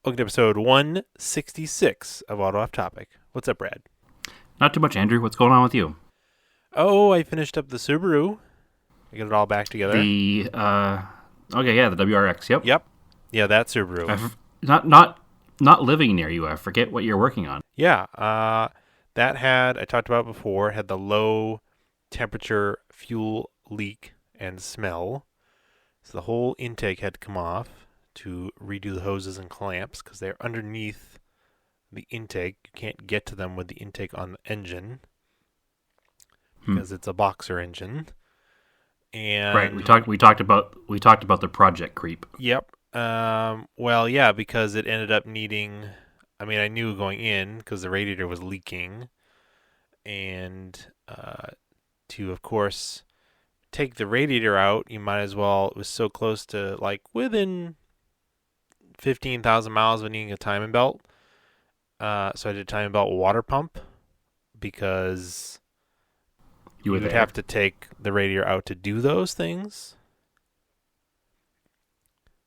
Welcome to episode 166 of Auto Off Topic. What's up, Brad? Not too much, Andrew. What's going on with you? Oh, I finished up the Subaru. I got it all back together. The the WRX. Yep. Yep. Yeah, that Subaru. Not living near you. I forget what you're working on. Yeah. That had, I talked about before, had the low temperature fuel leak and smell. So the whole intake had to come off to redo the hoses and clamps because they're underneath the intake. You can't get to them with the intake on the engine because it's a boxer engine. And right, we talked about the project creep. Yep. Well, yeah, because it ended up needing. I mean, I knew going in because the radiator was leaking, and to of course take the radiator out, you might as well. It was so close to like within 15,000 miles of needing a timing belt. So I did a timing belt water pump because you would have to take the radiator out to do those things.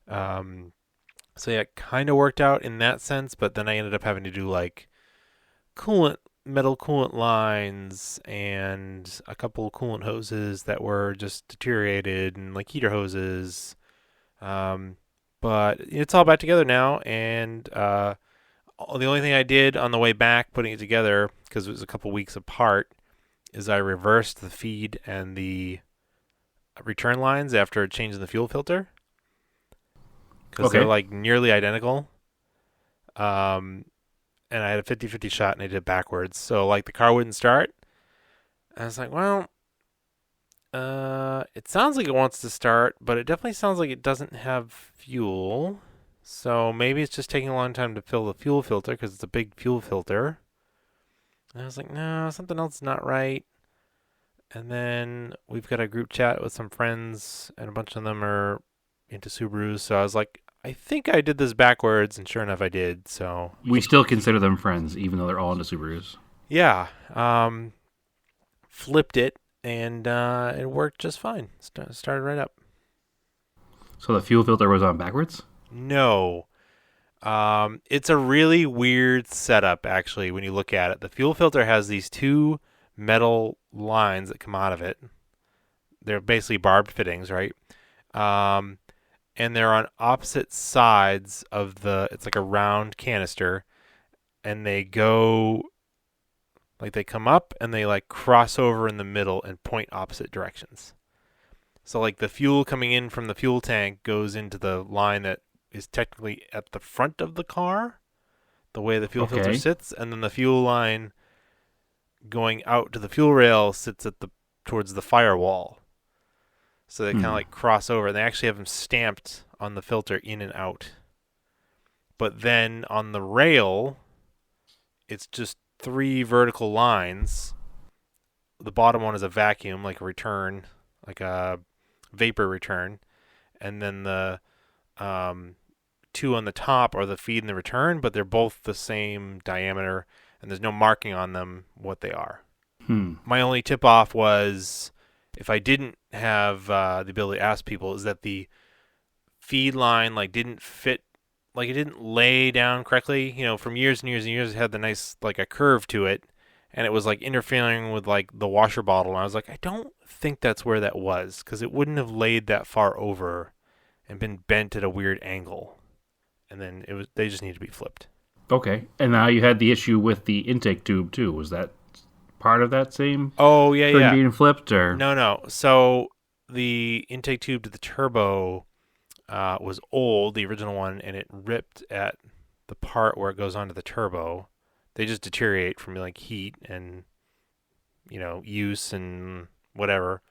So yeah, it kind of worked out in that sense, but then I ended up having to do like metal coolant lines and a couple of coolant hoses that were just deteriorated and like heater hoses. But it's all back together now, and the only thing I did on the way back putting it together, because it was a couple weeks apart, is I reversed the feed and the return lines after changing the fuel filter. Because they're like nearly identical. And I had a 50-50 shot and I did it backwards. So like the car wouldn't start. I was like, well, it sounds like it wants to start, but it definitely sounds like it doesn't have fuel. So maybe it's just taking a long time to fill the fuel filter because it's a big fuel filter. And I was like, no, something else is not right. And then we've got a group chat with some friends, and a bunch of them are into Subarus. So I was like, I think I did this backwards, and sure enough, I did. So we still consider them friends, even though they're all into Subarus. Yeah. Flipped it, and it worked just fine. Started right up. So the fuel filter was on backwards? No. It's a really weird setup, actually, when you look at it. The fuel filter has these two metal lines that come out of it. They're basically barbed fittings, right? And they're on opposite sides of it's like a round canister, and they go, like they come up and they like cross over in the middle and point opposite directions. So like the fuel coming in from the fuel tank goes into the line that is technically at the front of the car, the way the fuel filter sits, and then the fuel line going out to the fuel rail sits towards the firewall. So they kind of like cross over. And they actually have them stamped on the filter in and out. But then on the rail, it's just three vertical lines. The bottom one is a vacuum, like a return, like a vapor return. And then the two on the top are the feed and the return, but they're both the same diameter, and there's no marking on them what they are. My only tip-off was, if I didn't have the ability to ask people, is that the feed line like didn't fit, like it didn't lay down correctly. You know, from years and years and years, it had the nice like a curve to it, and it was like interfering with like the washer bottle. And I was like, I don't think that's where that was, because it wouldn't have laid that far over and been bent at a weird angle. And then they just need to be flipped. Okay, and now you had the issue with the intake tube too. Was that part of that same? Oh yeah. Being flipped, or no. So the intake tube to the turbo was old, the original one, and it ripped at the part where it goes onto the turbo. They just deteriorate from like heat and use and whatever.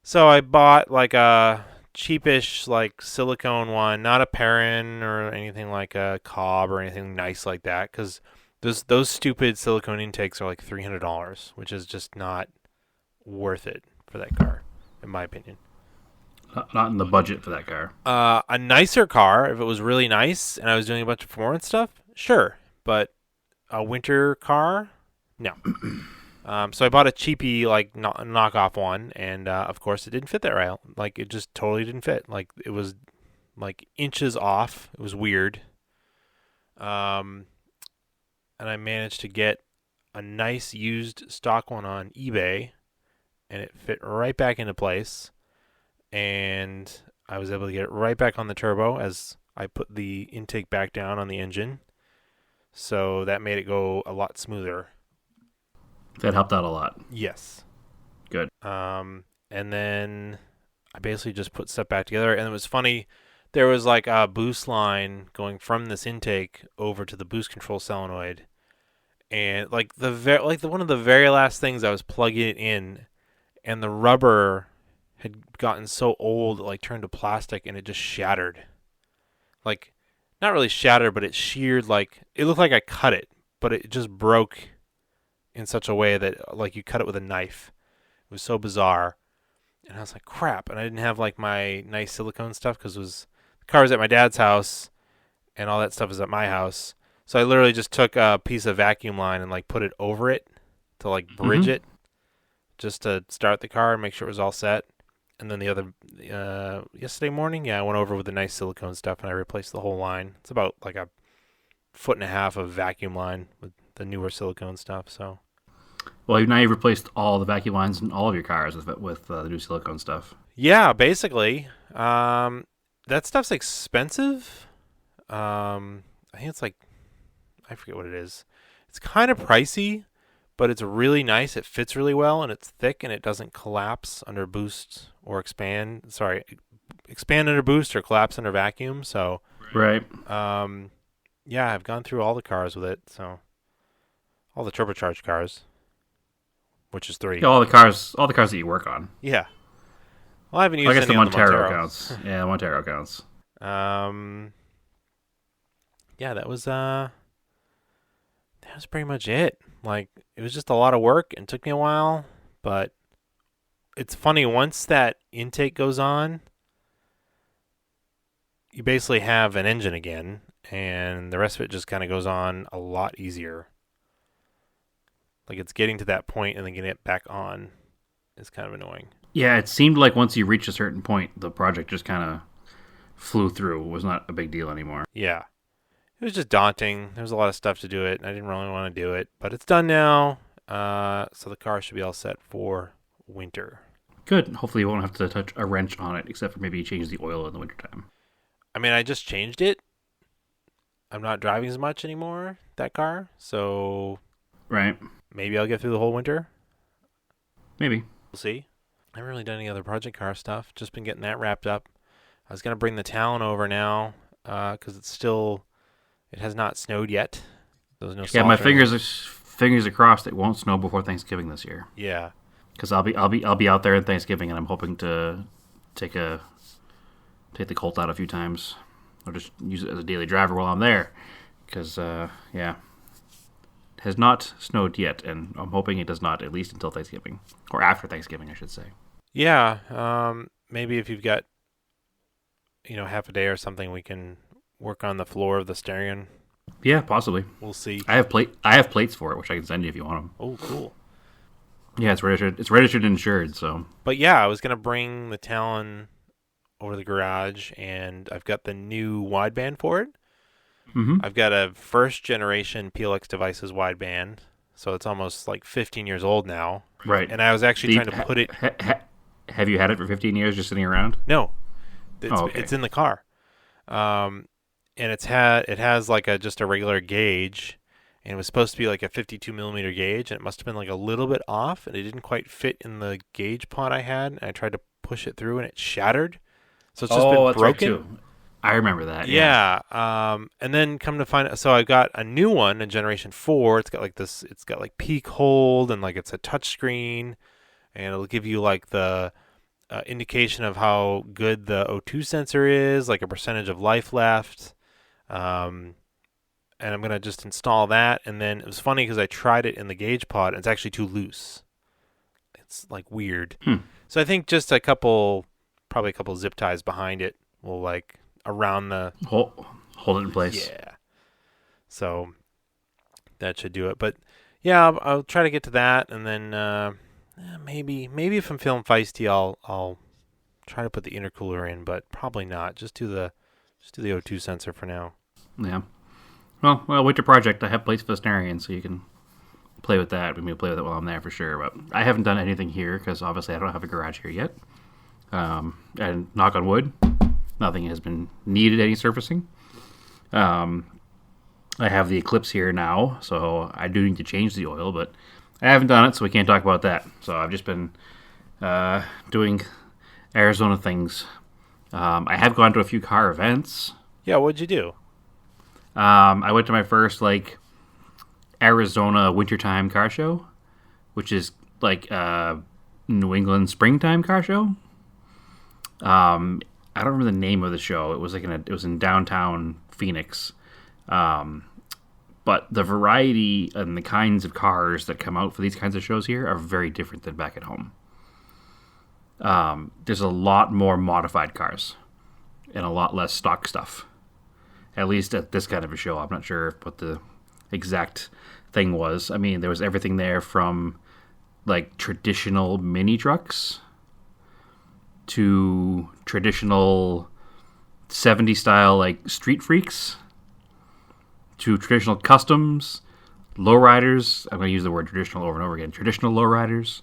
So I bought like a cheapish like silicone one, not a Perrin or anything like a Cobb or anything nice like that, because those stupid silicone intakes are like $300, which is just not worth it for that car, in my opinion. Not in the budget for that car. A nicer car, if it was really nice and I was doing a bunch of performance stuff, sure. But a winter car, no. So I bought a cheapy like knockoff one, and of course it didn't fit that rail. Like it just totally didn't fit. Like it was like inches off. It was weird. Um, and I managed to get a nice used stock one on eBay, and it fit right back into place. And I was able to get it right back on the turbo as I put the intake back down on the engine. So that made it go a lot smoother. That helped out a lot. Yes. Good. And then I basically just put stuff back together. And it was funny. There was like a boost line going from this intake over to the boost control solenoid, and like one of the very last things I was plugging it in, and the rubber had gotten so old it like turned to plastic and it just shattered. Like, not really shattered, but it sheared. Like, it looked like I cut it, but it just broke in such a way that like you cut it with a knife. It was so bizarre. And I was like, crap. And I didn't have like my nice silicone stuff because the car was at my dad's house and all that stuff is at my house. So I literally just took a piece of vacuum line and like put it over it to like bridge Mm-hmm. it just to start the car and make sure it was all set. And then the other yesterday morning, I went over with the nice silicone stuff and I replaced the whole line. It's about like a foot and a half of vacuum line with the newer silicone stuff. So Well, now you've replaced all the vacuum lines in all of your cars with the new silicone stuff. yeah, basically, that stuff's expensive. I think it's like, I forget what it is. It's kind of pricey, but it's really nice. It fits really well, and it's thick, and it doesn't collapse under boost or expand. Sorry, expand under boost or collapse under vacuum. So, Right. yeah, I've gone through all the cars with it. So, all the turbocharged cars, which is three. Yeah, all the cars that you work on. Yeah. Well, I haven't Well, I used guess the any on the Montero Montero. counts. Yeah, the Montero counts. Um, yeah, that was pretty much it. Like, it was just a lot of work and took me a while, but it's funny once that intake goes on, you basically have an engine again, and the rest of it just kind of goes on a lot easier. Like, it's getting to that point and then getting it back on is kind of annoying. Yeah, it seemed like once you reached a certain point, the project just kind of flew through. It was not a big deal anymore. Yeah. It was just daunting. There was a lot of stuff to do it, and I didn't really want to do it, but it's done now. So the car should be all set for winter. Good. Hopefully, you won't have to touch a wrench on it, except for maybe change the oil in the wintertime. I mean, I just changed it. I'm not driving as much anymore, that car, so Right. maybe I'll get through the whole winter. Maybe. We'll see. I haven't really done any other project car stuff. Just been getting that wrapped up. I was gonna bring the Talon over now, because it has not snowed yet. There's no Yeah, my salt or anything. fingers are crossed. It won't snow before Thanksgiving this year. Yeah, Because I'll be out there at Thanksgiving, and I'm hoping to take the Colt out a few times, or just use it as a daily driver while I'm there. Because yeah, it has not snowed yet, and I'm hoping it does not, at least until Thanksgiving, or after Thanksgiving, I should say. yeah. Maybe if you've got half a day or something, we can work on the floor of the steering. Yeah, possibly. We'll see. I have plates for it, which I can send you if you want them. Oh, cool. Yeah, it's registered. It's registered and insured. So But yeah, I was gonna bring the Talon over to the garage, and I've got the new wideband for it. mm-hmm. I've got a first generation PLX Devices wideband, so it's almost like 15 years old now. Right. And I was actually trying to put it. Have you had it for 15 years, just sitting around? No, Okay. it's in the car, and it has like just a regular gauge, and it was supposed to be like a 52 millimeter gauge, and it must have been like a little bit off, and it didn't quite fit in the gauge pot I had, and I tried to push it through, and it shattered. So it's just been That's right broken. too. I remember that. Yeah. And then come to find, so I've got a new one, a Generation 4. It's got like this. It's got like peak hold, and like it's a touch screen, and it'll give you like the indication of how good the O2 sensor is, like a percentage of life left. Um, and I'm gonna just install that. And then it was funny because I tried it in the gauge pod, and it's actually too loose. It's like weird. Hmm. So I think just probably a couple zip ties behind it will like around the Hold it in place. yeah. So that should do it. But yeah, I'll try to get to that, and then maybe if I'm feeling feisty, I'll try to put the intercooler in, but probably not. Just do the O2 sensor for now. Yeah. Well, winter project. I have plates for the Stenarian, so you can play with that. We may play with it while I'm there for sure. But I haven't done anything here because obviously I don't have a garage here yet. And knock on wood, nothing has been needed any surfacing. I have the Eclipse here now, so I do need to change the oil, but I haven't done it, so we can't talk about that. So I've just been doing Arizona things. I have gone to a few car events. Yeah, what'd you do? I went to my first Arizona wintertime car show, which is New England springtime car show. I don't remember the name of the show. It was it was in downtown Phoenix. But the variety and the kinds of cars that come out for these kinds of shows here are very different than back at home. There's a lot more modified cars and a lot less stock stuff. At least at this kind of a show. I'm not sure what the exact thing was. I mean, there was everything there from traditional mini trucks to traditional 70s style street freaks to traditional customs, lowriders. I'm going to use the word traditional over and over again. Traditional lowriders.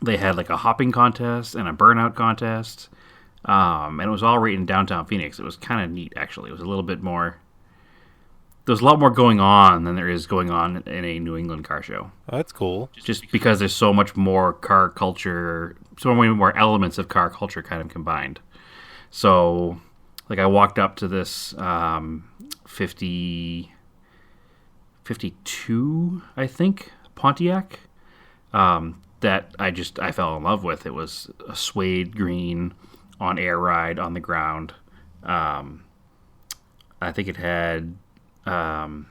They had a hopping contest and a burnout contest. And it was all right in downtown Phoenix. It was kind of neat, actually. It was a little bit more... There's a lot more going on than there is going on in a New England car show. Oh, that's cool. Just because there's so much more car culture, so many more elements of car culture kind of combined. So, I walked up to this 52, I think, Pontiac, that I fell in love with. It was a suede green on air ride on the ground. I think it had sombrero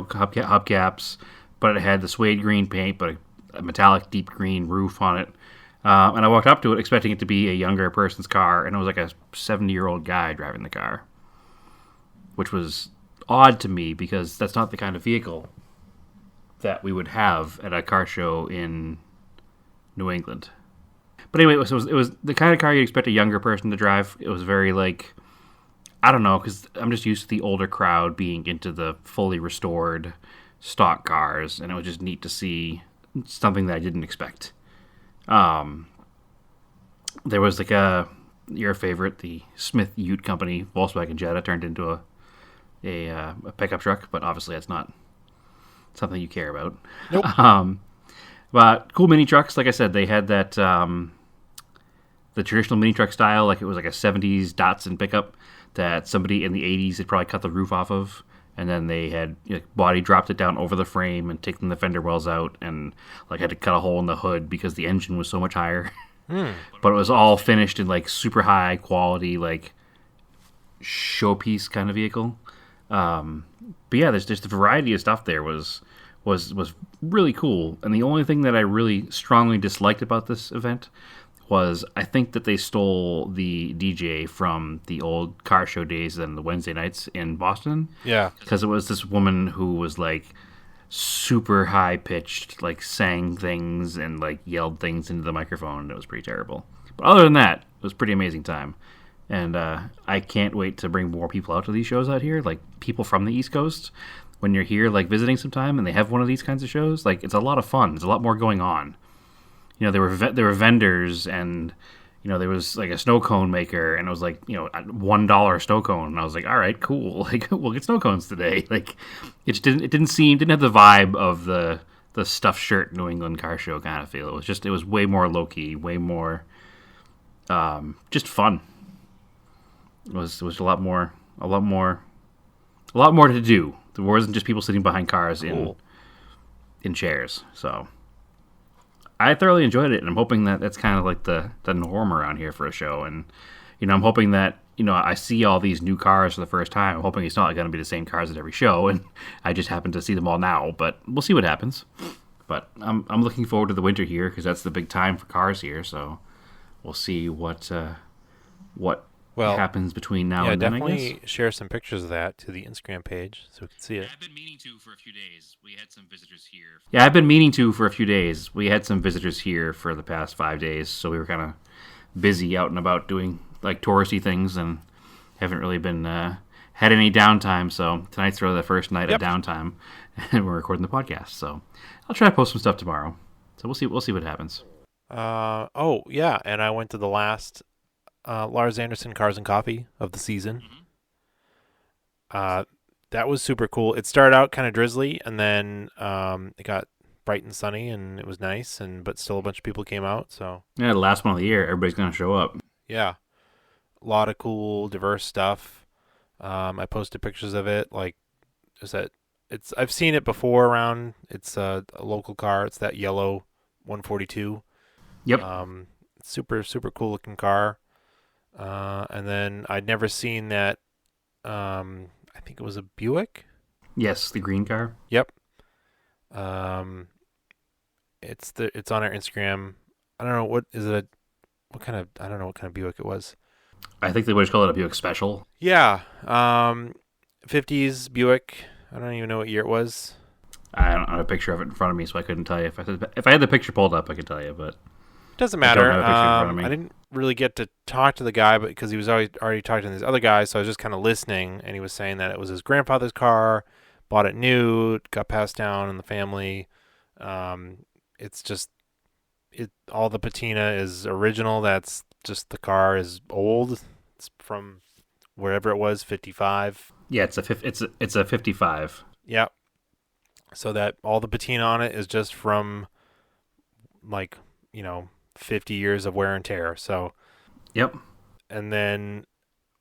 hubcaps, but it had the suede green paint, but a metallic deep green roof on it. And I walked up to it expecting it to be a younger person's car, and it was a 70-year-old guy driving the car, which was odd to me because that's not the kind of vehicle that we would have at a car show in New England. But anyway, it was the kind of car you'd expect a younger person to drive. It was very I don't know, because I'm just used to the older crowd being into the fully restored stock cars, and it was just neat to see something that I didn't expect. There was your favorite, the Smith Ute Company Volkswagen Jetta turned into a pickup truck, but obviously that's not something you care about. Nope. But cool mini trucks, like I said, they had that the traditional mini truck style, it was a 70s Datsun pickup that somebody in the 80s had probably cut the roof off of, and then they had body dropped it down over the frame and taken the fender wells out and had to cut a hole in the hood because the engine was so much higher. But it was all finished in super high quality showpiece kind of vehicle. But yeah, there's just a variety of stuff there was really cool. And the only thing that I really strongly disliked about this event was I think that they stole the DJ from the old car show days and the Wednesday nights in Boston. Yeah. Because it was this woman who was super high pitched, sang things and yelled things into the microphone, and it was pretty terrible. But other than that, it was a pretty amazing time. And I can't wait to bring more people out to these shows out here, people from the East Coast. When you're here visiting sometime and they have one of these kinds of shows, it's a lot of fun. There's a lot more going on. There were vendors, and there was a snow cone maker, and it was $1 snow cone, and I was all right, cool, we'll get snow cones today. It didn't have the vibe of the stuffed shirt New England car show kind of feel. It was way more low key, way more just fun. It was a lot more to do. There wasn't just people sitting behind cars in chairs. So I thoroughly enjoyed it, and I'm hoping that that's kind of the norm around here for a show. And I'm hoping that I see all these new cars for the first time. I'm hoping it's not going to be the same cars at every show, and I just happen to see them all now. But we'll see what happens. But I'm looking forward to the winter here because that's the big time for cars here. So we'll see what happens between now and then, I guess. Yeah, definitely share some pictures of that to the Instagram page so we can see it. I've been meaning to for a few days. We had some visitors here. Yeah, I've been meaning to for a few days. We had some visitors here for the past 5 days, so we were kind of busy out and about doing touristy things, and haven't really been had any downtime, so tonight's really the first night of Yep. downtime, and we're recording the podcast. So I'll try to post some stuff tomorrow. So we'll see. We'll see what happens. Oh yeah, and I went to the last Lars Anderson Cars and Coffee of the season. That was super cool. It started out kind of drizzly, and then it got bright and sunny, and it was nice. But still, a bunch of people came out. So Yeah, the last one of the year, everybody's gonna show up. yeah, a lot of cool, diverse stuff. I posted pictures of it. Like, is that? I've seen it before around. It's a local car. It's that yellow 142. Yep. Super super cool looking car. And then I'd never seen that. I think it was a Buick. Yes, the green car. Yep. Um, it's on our Instagram. I don't know what is it. What kind of I don't know what kind of Buick it was. I think they would just call it a Buick Special. Yeah. 50s Buick. I don't even know what year it was. I don't have a picture of it in front of me, so I couldn't tell you. If I had the picture pulled up, I could tell you. But Doesn't I don't matter. have a picture in front of me. I didn't really get to talk to the guy, but because he was already talking to these other guys, so I was just kind of listening. And he was saying that it was his grandfather's car, bought it new, got passed down in the family. It's just all the patina is original. That's just the car is old. It's from wherever it was, 55. Yeah, it's a 55. Yep. So that all the patina on it is just from like 50 years of wear and tear. So Yep. and then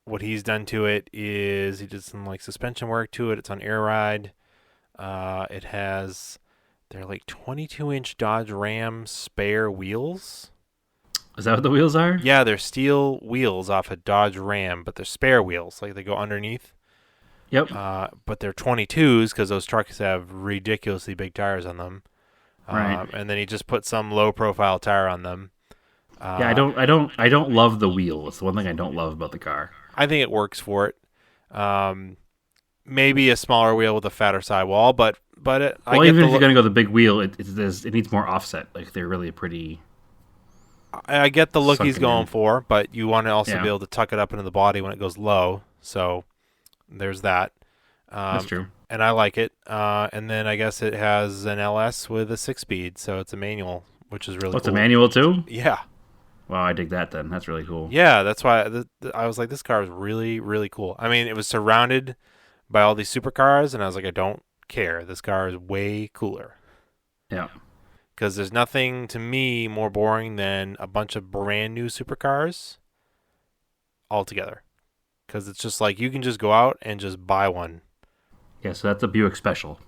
what he's done to it is he did some like suspension work to it. It's on air ride. They're like 22-inch Dodge Ram spare wheels. Is that what the wheels are? Yeah, they're steel wheels off a Dodge Ram, but they're spare wheels, like they go underneath. Yep. But they're 22s because those trucks have ridiculously big tires on them. Right. And then he just put some low-profile tire on them. Yeah, I don't love the wheel. It's the one thing I don't love about the car. I think it works for it. Maybe a smaller wheel with a fatter sidewall, but I get Even the if you're gonna go the big wheel, it needs more offset. Like they're really pretty. I get the look he's sunken going in. for, but you want to also Yeah. be able to tuck it up into the body when it goes low. So there's that. That's true. And I like it. And then I guess it has an LS with a 6-speed, so it's a manual, which is really What's cool. a manual too? Yeah. Wow, I dig that. Then that's really cool. Yeah, that's why I was like, this car is really, really cool. I mean, it was surrounded by all these supercars, and I was like, I don't care. This car is way cooler. Yeah. Because there's nothing to me more boring than a bunch of brand new supercars all together. Because it's just like you can just go out and just buy one. Yeah. So that's a Buick Special.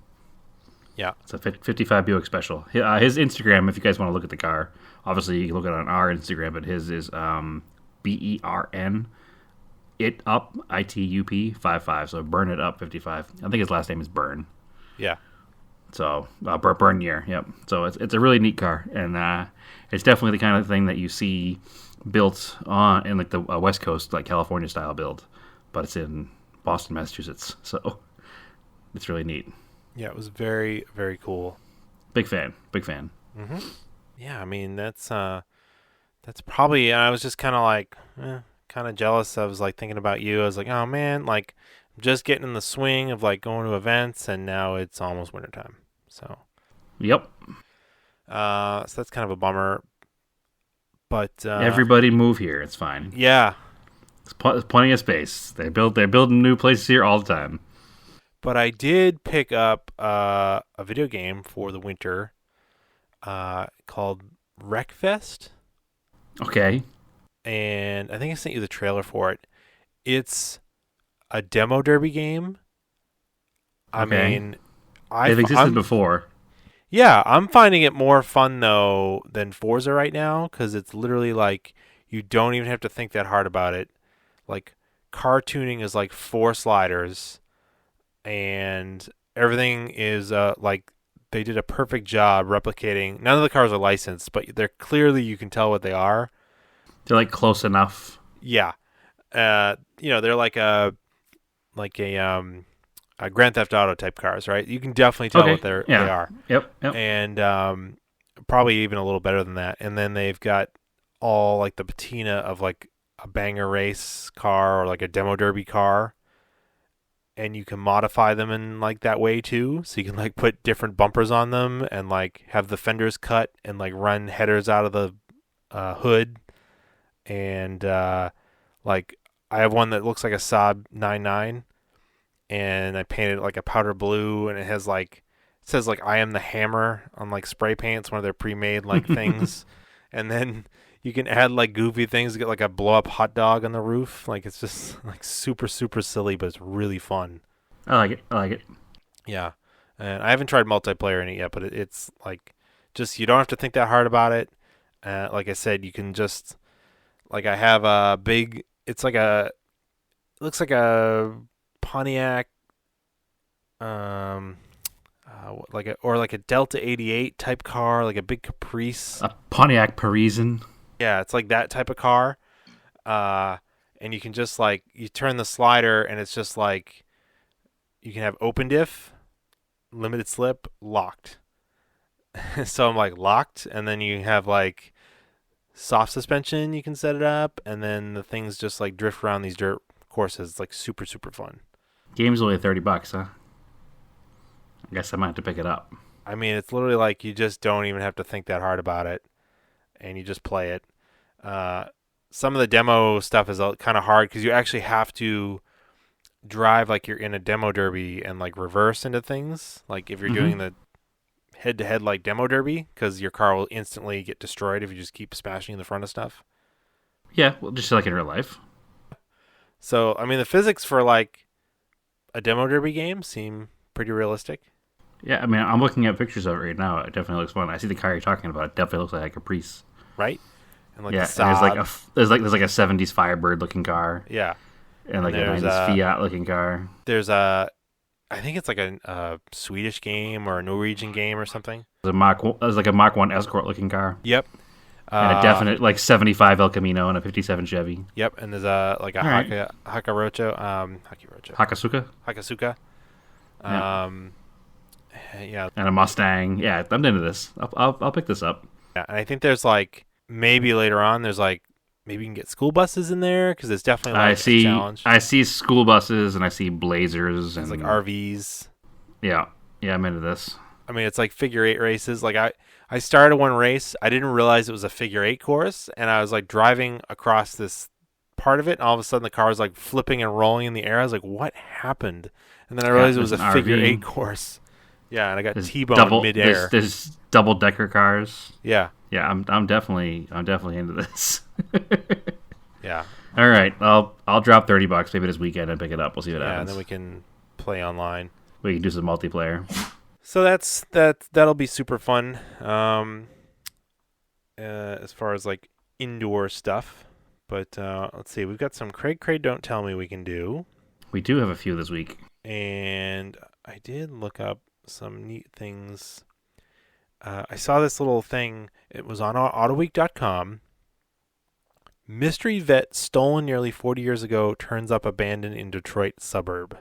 Yeah. It's a 55 Buick Special. His Instagram, if you guys want to look at the car, obviously you can look at it on our Instagram, but his is BERN ITUP 55. So Burn It Up 55. I think his last name is Burn. Yeah. So Burn Year. Yep. So it's a really neat car, and it's definitely the kind of thing that you see built on in like the West Coast, like California style build, but it's in Boston, Massachusetts. So it's really neat. Yeah, it was very, very cool. Big fan. Big fan. Mm-hmm. Yeah, I mean, that's probably, and I was just kind of like, kind of jealous. I was like thinking about you. I was like, oh man, like I'm just getting in the swing of like going to events, and now it's almost wintertime. So, Yep. so that's kind of a bummer. But Everybody move here. It's fine. yeah, There's plenty of space. They're building new places here all the time. but I did pick up a video game for the winter called Wreckfest. Okay. And I think I sent you the trailer for it. It's a demo derby game. I Okay. mean, They've existed before. Yeah, I'm finding it more fun though than Forza right now because it's literally like you don't even have to think that hard about it. Like car tuning is like 4 sliders, and everything is like they did a perfect job replicating. None of the cars are licensed, but they're clearly you can tell what they are. They're like close enough. Yeah, they're like a Grand Theft Auto type cars, right? You can definitely tell what they are. Yep. And probably even a little better than that. And then they've got all like the patina of like a banger race car or like a demo derby car. and you can modify them in like that way too. So you can like put different bumpers on them and like have the fenders cut and like run headers out of the hood. And like I have one that looks like a Saab 99, and I painted it like a powder blue, and it says like I am the hammer on like spray paint. It's one of their pre-made like things, and then you can add like goofy things to get like a blow up hot dog on the roof. Like it's just like super super silly, but it's really fun. I like it. I like it. Yeah, and I haven't tried multiplayer in it yet, but it's like just you don't have to think that hard about it. Like I said, you can just like I have a big. It's like it looks like a Pontiac, um, like a Delta 88 type car, like a big Caprice. A Pontiac Parisian. Yeah, it's like that type of car. And you can just like you turn the slider, and it's just like you can have open diff, limited slip, locked. So I'm like locked, and then you have like soft suspension. You can set it up, and then the things just like drift around these dirt courses. It's like super super fun. Game's only $30, huh? I guess I might have to pick it up. I mean, it's literally like you just don't even have to think that hard about it, and you just play it. Some of the demo stuff is kind of hard because you actually have to drive like you're in a demo derby and like reverse into things. Like if you're doing the head-to-head like demo derby, because your car will instantly get destroyed if you just keep smashing in the front of stuff. Yeah, well, just like in real life. So, I mean, the physics for like a demo derby game seem pretty realistic. Yeah, I mean, I'm looking at pictures of it right now. It definitely looks fun. I see the car you're talking about. It definitely looks like a Caprice. Right? And like Yeah, the and Saab. there's like a '70s Firebird looking car, Yeah. and like a '90s Fiat looking car. There's I think it's like a Swedish game or a Norwegian game or something. There's like a Mach 1 Escort looking car. Yep. And a definite like 75 El Camino and a 57 Chevy. Yep, and there's a like a Hakasuka. Hakasuka. Yeah. Yeah. And a Mustang. Yeah, I'm into this. I'll pick this up. Yeah, and I think there's like maybe later on there's like maybe you can get school buses in there because it's definitely like a challenge. I see school buses and I see Blazers and like RVs. Yeah, I'm into this. I mean, it's like figure eight races. Like I started one race. I didn't realize it was a figure eight course, and I was like driving across this part of it, and all of a sudden the car was like flipping and rolling in the air. I was like, "What happened?" And then I realized it was a figure eight course. Yeah, and I got T-boned midair. There's double decker cars. Yeah. Yeah, I'm definitely into this. Yeah. All right, I'll drop $30 maybe this weekend and pick it up. We'll see what happens. Yeah, and then we can play online. We can do some multiplayer. So that'll be super fun. As far as like indoor stuff, but let's see, we've got some Craig Don't Tell Me we can do. We do have a few this week, and I did look up some neat things. I saw this little thing. It was on autoweek.com. Mystery vet stolen nearly 40 years ago turns up abandoned in Detroit suburb.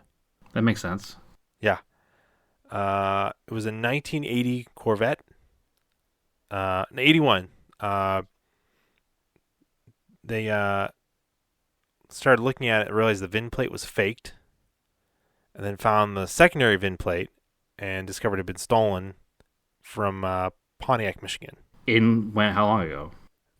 That makes sense. Yeah. It was a 1980 Corvette. 81. They started looking at it and realized the VIN plate was faked, and then found the secondary VIN plate and discovered it had been stolen from Pontiac, Michigan. How long ago?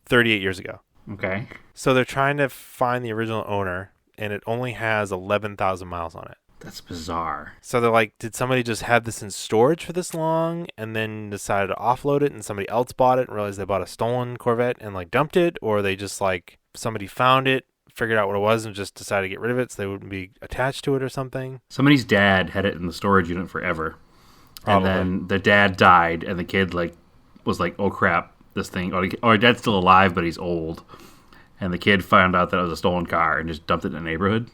38 years ago. Okay. So they're trying to find the original owner, and it only has 11,000 miles on it. That's bizarre. So they're like, did somebody just have this in storage for this long and then decided to offload it, and somebody else bought it and realized they bought a stolen Corvette and like dumped it? Or they just like somebody found it, figured out what it was, and just decided to get rid of it so they wouldn't be attached to it or something? Somebody's dad had it in the storage unit forever. Probably. And then the dad died, and the kid was like, oh crap, this thing. Or dad's still alive, but he's old. And the kid found out that it was a stolen car and just dumped it in the neighborhood.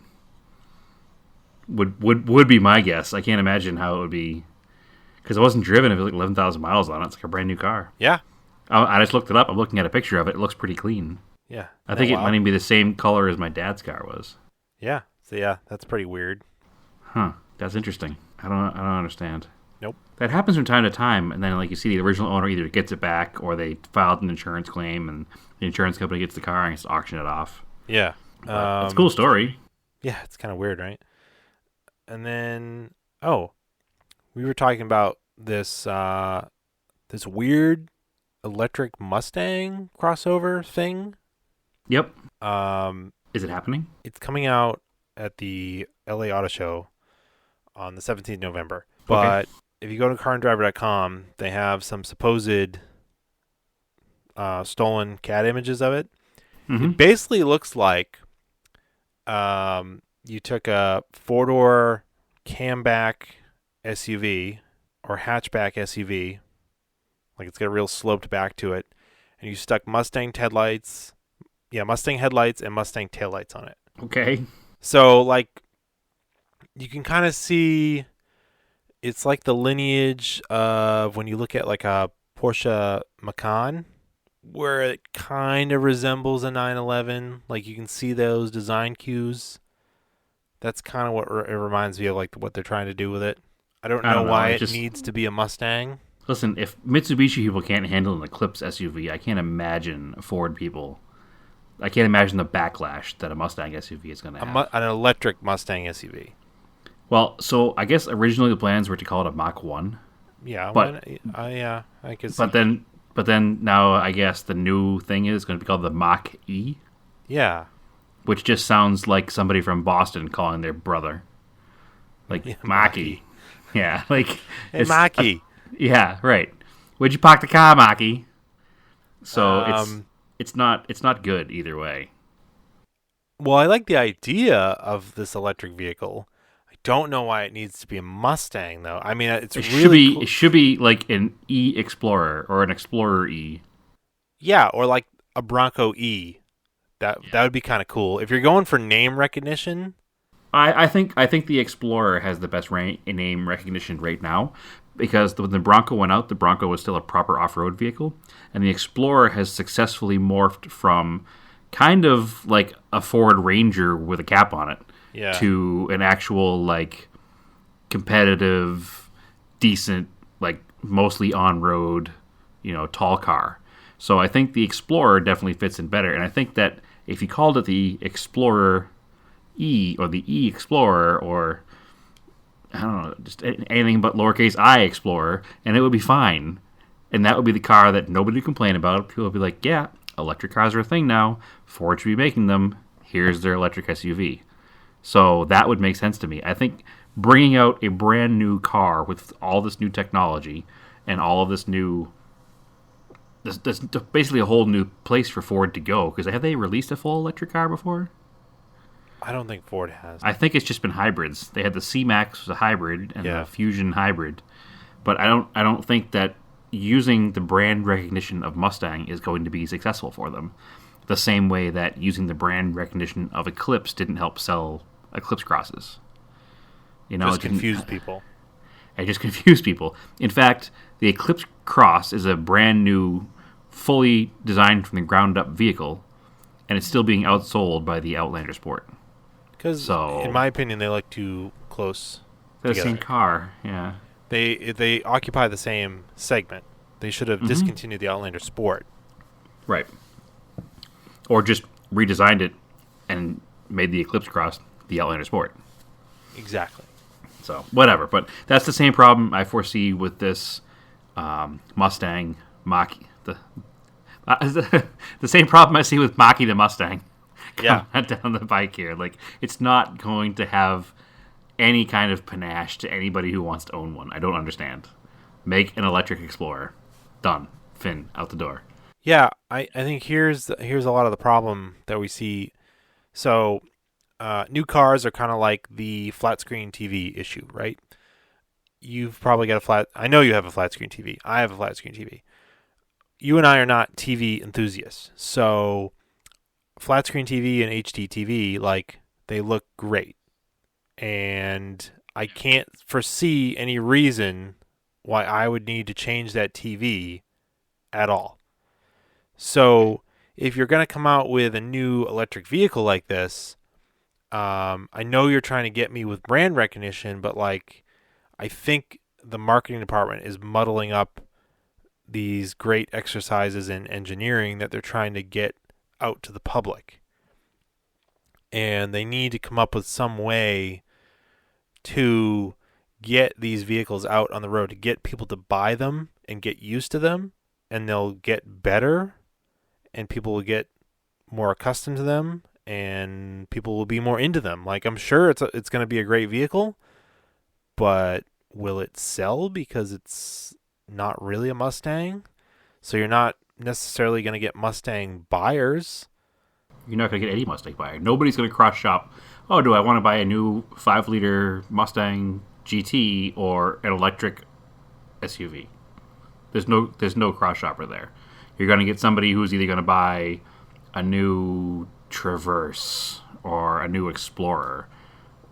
Would be my guess. I can't imagine how it would be, because it wasn't driven. It was like 11,000 miles on it. It's like a brand new car. Yeah. I just looked it up. I'm looking at a picture of it. It looks pretty clean. Yeah. I think it might even be the same color as my dad's car was. Yeah. So yeah, that's pretty weird. Huh. That's interesting. I don't understand. Nope. That happens from time to time, and then like you see the original owner either gets it back or they filed an insurance claim, and the insurance company gets the car and has to auction it off. Yeah. It's a cool story. Yeah, it's kind of weird, right? And then, oh, we were talking about this weird electric Mustang crossover thing. Yep. Um, Is it happening? it's coming out at the LA Auto Show on the 17th of November. Okay. But if you go to carandriver.com, they have some supposed stolen CAD images of it. Mm-hmm. It basically looks like you took a four-door camback SUV or hatchback SUV, like it's got a real sloped back to it, and you stuck Mustang headlights and Mustang taillights on it. Okay. So like you can kind of see it's like the lineage of when you look at like a Porsche Macan, where it kind of resembles a 911. Like you can see those design cues. That's kind of what it reminds me of, like what they're trying to do with it. I don't I know don't know. why It it just needs to be a Mustang. listen. If Mitsubishi people can't handle an Eclipse SUV, I can't imagine Ford people. I can't imagine the backlash that a Mustang SUV is going to have. An electric Mustang SUV. Well, so I guess originally the plans were to call it a Mach 1, Yeah, but I could but see. then but then now I guess the new thing is going to be called the Mach-E, Yeah, which just sounds like somebody from Boston calling their brother like yeah, Maki. Maki. Yeah, like Hey, it's Maki. yeah, right. Where'd you park the car, Maki? So Um, it's not good either way. well, I like the idea of this electric vehicle. I don't know why it needs to be a Mustang, though. I mean, it's really It cool. should be like an E Explorer or an Explorer E. Yeah, or like a Bronco E. Yeah. That would be kind of cool. If you're going for name recognition, I think the Explorer has the best name recognition right now because when the Bronco went out, the Bronco was still a proper off-road vehicle, and the Explorer has successfully morphed from kind of like a Ford Ranger with a cap on it yeah, to an actual like competitive, decent, like mostly on-road, tall car. So I think the Explorer definitely fits in better, and I think that if you called it the Explorer E or the E Explorer or I don't know, just anything but lowercase I Explorer, and it would be fine. And that would be the car that nobody would complain about. People would be like, yeah, electric cars are a thing now. Ford should be making them. Here's their electric SUV. So that would make sense to me. I think bringing out a brand new car with all this new technology and all of this new. This basically a whole new place for Ford to go. Because have they released a full electric car before? I don't think Ford has. I think it's just been hybrids. They had the C-Max was a hybrid and the Yeah, Fusion hybrid, but I don't think that using the brand recognition of Mustang is going to be successful for them. The same way that using the brand recognition of Eclipse didn't help sell Eclipse crosses. just It didn't. confuse people. It just confused people. In fact, the Eclipse Cross is a brand new, fully designed from the ground up vehicle, and it's still being outsold by the Outlander Sport. Because, in So my opinion, they look too close they're the same together. car, yeah. They occupy the same segment. They should have Mm-hmm. discontinued the Outlander Sport. Right. Or just redesigned it and made the Eclipse Cross the Outlander Sport. Exactly. So whatever, but that's the same problem I foresee with this Mustang Mach. The same problem I see with Mach-E the Mustang. Yeah. Coming down the bike here, like it's not going to have any kind of panache to anybody who wants to own one. I don't understand. Make an electric Explorer. Done. Fin out the door. Yeah, I think here's a lot of the problem that we see. So, new cars are kind of like the flat screen TV issue, right? You've probably got a flat. I know you have a flat screen TV. I have a flat screen TV. You and I are not TV enthusiasts, so flat screen TV and HD TV, like they look great, and I can't foresee any reason why I would need to change that TV at all. So if you're going to come out with a new electric vehicle like this, I know you're trying to get me with brand recognition, but like I think the marketing department is muddling up these great exercises in engineering that they're trying to get out to the public. And they need to come up with some way to get these vehicles out on the road, to get people to buy them and get used to them, and they'll get better, and people will get more accustomed to them, and people will be more into them. Like, I'm sure it's going to be a great vehicle, but will it sell because it's not really a Mustang? So you're not necessarily going to get Mustang buyers. You're not going to get any Mustang buyer. Nobody's going to cross shop. Oh, do I want to buy a new 5-liter Mustang GT or an electric SUV? There's no cross shopper there. You're going to get somebody who's either going to buy a new Traverse or a new Explorer,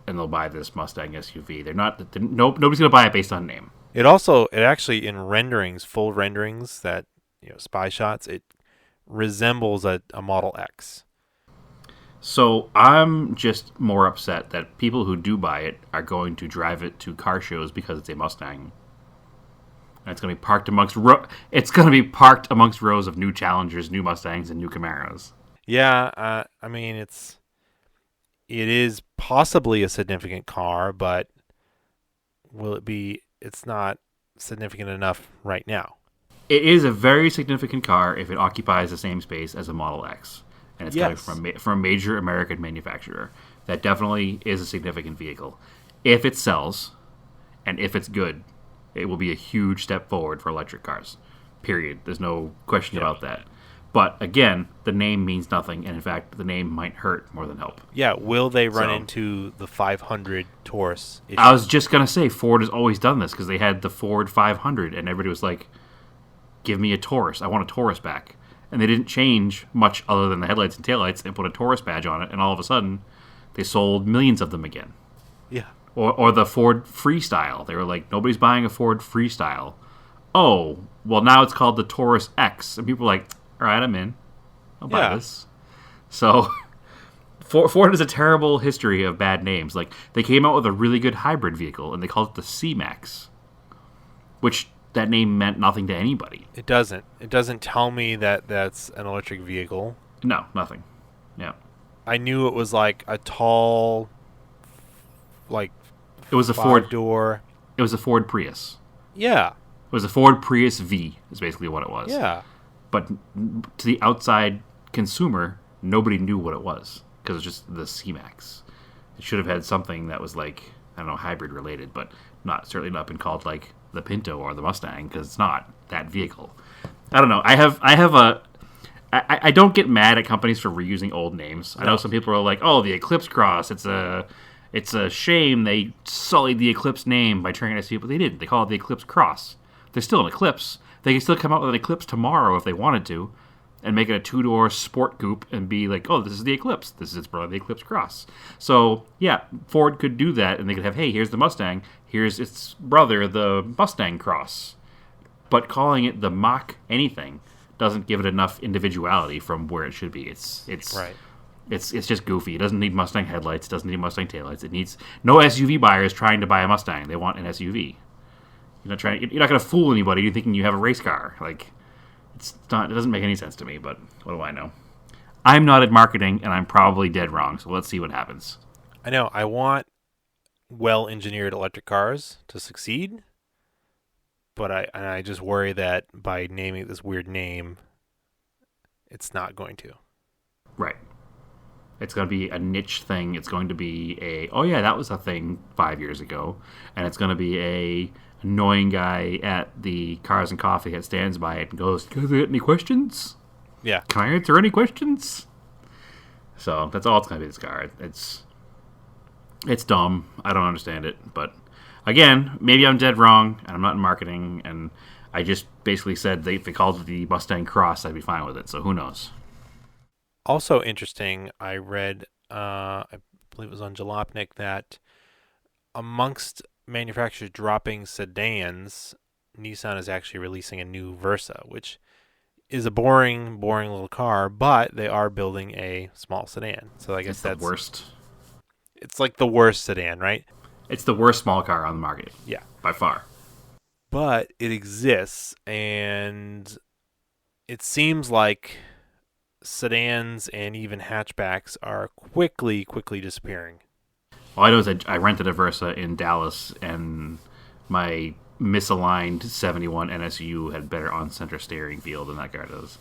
and they'll buy this Mustang SUV. Nobody's going to buy it based on name. It actually in renderings, full renderings that spy shots, it resembles a Model X. So I'm just more upset that people who do buy it are going to drive it to car shows because it's a Mustang. And it's going to be parked amongst rows of new Challengers, new Mustangs, and new Camaros. Yeah, I mean it is possibly a significant car, but will it be? It's not significant enough right now. It is a very significant car if it occupies the same space as a Model X, and it's Yes. coming from a major American manufacturer. That definitely is a significant vehicle. If it sells, and if it's good, it will be a huge step forward for electric cars. Period. There's no question about that. But again, the name means nothing, and in fact, the name might hurt more than help. Yeah, will they run into the 500 Taurus issue? I was just gonna say Ford has always done this because they had the Ford 500, and everybody was like, "Give me a Taurus. I want a Taurus back." And they didn't change much other than the headlights and taillights and put a Taurus badge on it, and all of a sudden, they sold millions of them again. Yeah. Or the Ford Freestyle. They were like, nobody's buying a Ford Freestyle. Oh, well, now it's called the Taurus X. And people were like, all right, I'm in. I'll buy this. So Ford has a terrible history of bad names. Like, they came out with a really good hybrid vehicle, and they called it the C-Max, which that name meant nothing to anybody. It doesn't. It doesn't tell me that that's an electric vehicle. No, nothing. Yeah. I knew it was like a tall, like, It was a Ford door. It was a Ford Prius. Yeah. It was a Ford Prius V, is basically what it was. Yeah. But to the outside consumer, nobody knew what it was because it was just the C-Max. It should have had something that was like, I don't know, hybrid related, but certainly not been called like the Pinto or the Mustang because it's not that vehicle. I don't know. I don't get mad at companies for reusing old names. I know some people are like, oh, the Eclipse Cross. It's a shame they sullied the Eclipse name by turning it SUV, but they didn't. They call it the Eclipse Cross. They're still an Eclipse. They can still come out with an Eclipse tomorrow if they wanted to, and make it a 2-door sport coupe and be like, oh, this is the Eclipse. This is its brother, the Eclipse Cross. So, yeah, Ford could do that, and they could have, hey, here's the Mustang. Here's its brother, the Mustang Cross. But calling it the Mach anything doesn't give it enough individuality from where it should be. It's Right. It's just goofy. It doesn't need Mustang headlights. It doesn't need Mustang taillights. It needs no SUV buyers trying to buy a Mustang. They want an SUV. You're not going to fool anybody into thinking you have a race car. Like, it's not. It doesn't make any sense to me. But what do I know? I'm not at marketing, and I'm probably dead wrong. So let's see what happens. I know. I want well-engineered electric cars to succeed, but I just worry that by naming it this weird name, it's not going to. Right. It's going to be a niche thing. It's going to be oh yeah, that was a thing 5 years ago. And it's going to be a annoying guy at the Cars and Coffee that stands by it and goes, "Guys, any questions? Yeah. Can I answer any questions?" So that's all it's going to be, this car. It's dumb. I don't understand it. But again, maybe I'm dead wrong, and I'm not in marketing, and I just basically said if they called it the Mustang Cross, I'd be fine with it. So who knows? Also interesting, I read, I believe it was on Jalopnik, that amongst manufacturers dropping sedans, Nissan is actually releasing a new Versa, which is a boring little car, but they are building a small sedan. So I guess It's that's the worst. It's like the worst sedan, right? It's the worst small car on the market. Yeah. By far. But it exists, and it seems like sedans and even hatchbacks are quickly disappearing. All I know is that I rented a Versa in Dallas, and my misaligned 71 NSU had better on-center steering feel than that car does.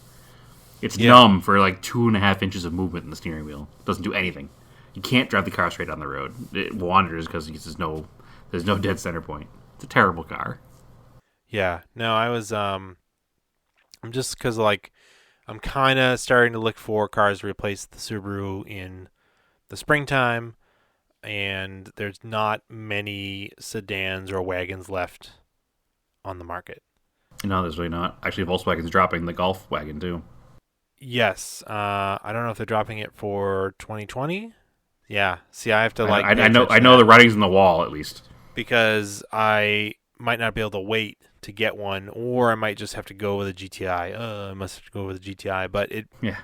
It's Yeah. numb for like 2.5 inches of movement in the steering wheel. It doesn't do anything. You can't drive the car straight on the road. It wanders because there's no dead center point. It's a terrible car. Yeah. No, I'm just because like I'm kind of starting to look for cars to replace the Subaru in the springtime, and there's not many sedans or wagons left on the market. No, there's really not. Actually, Volkswagen's dropping the Golf wagon too. Yes, I don't know if they're dropping it for 2020. Yeah, see, I have to I, like pay I know. attention I to know the that writing's on the wall at least. because I might not be able to wait to get one, or I might just have to go with a GTI. I must have to go with a GTI, but Yeah.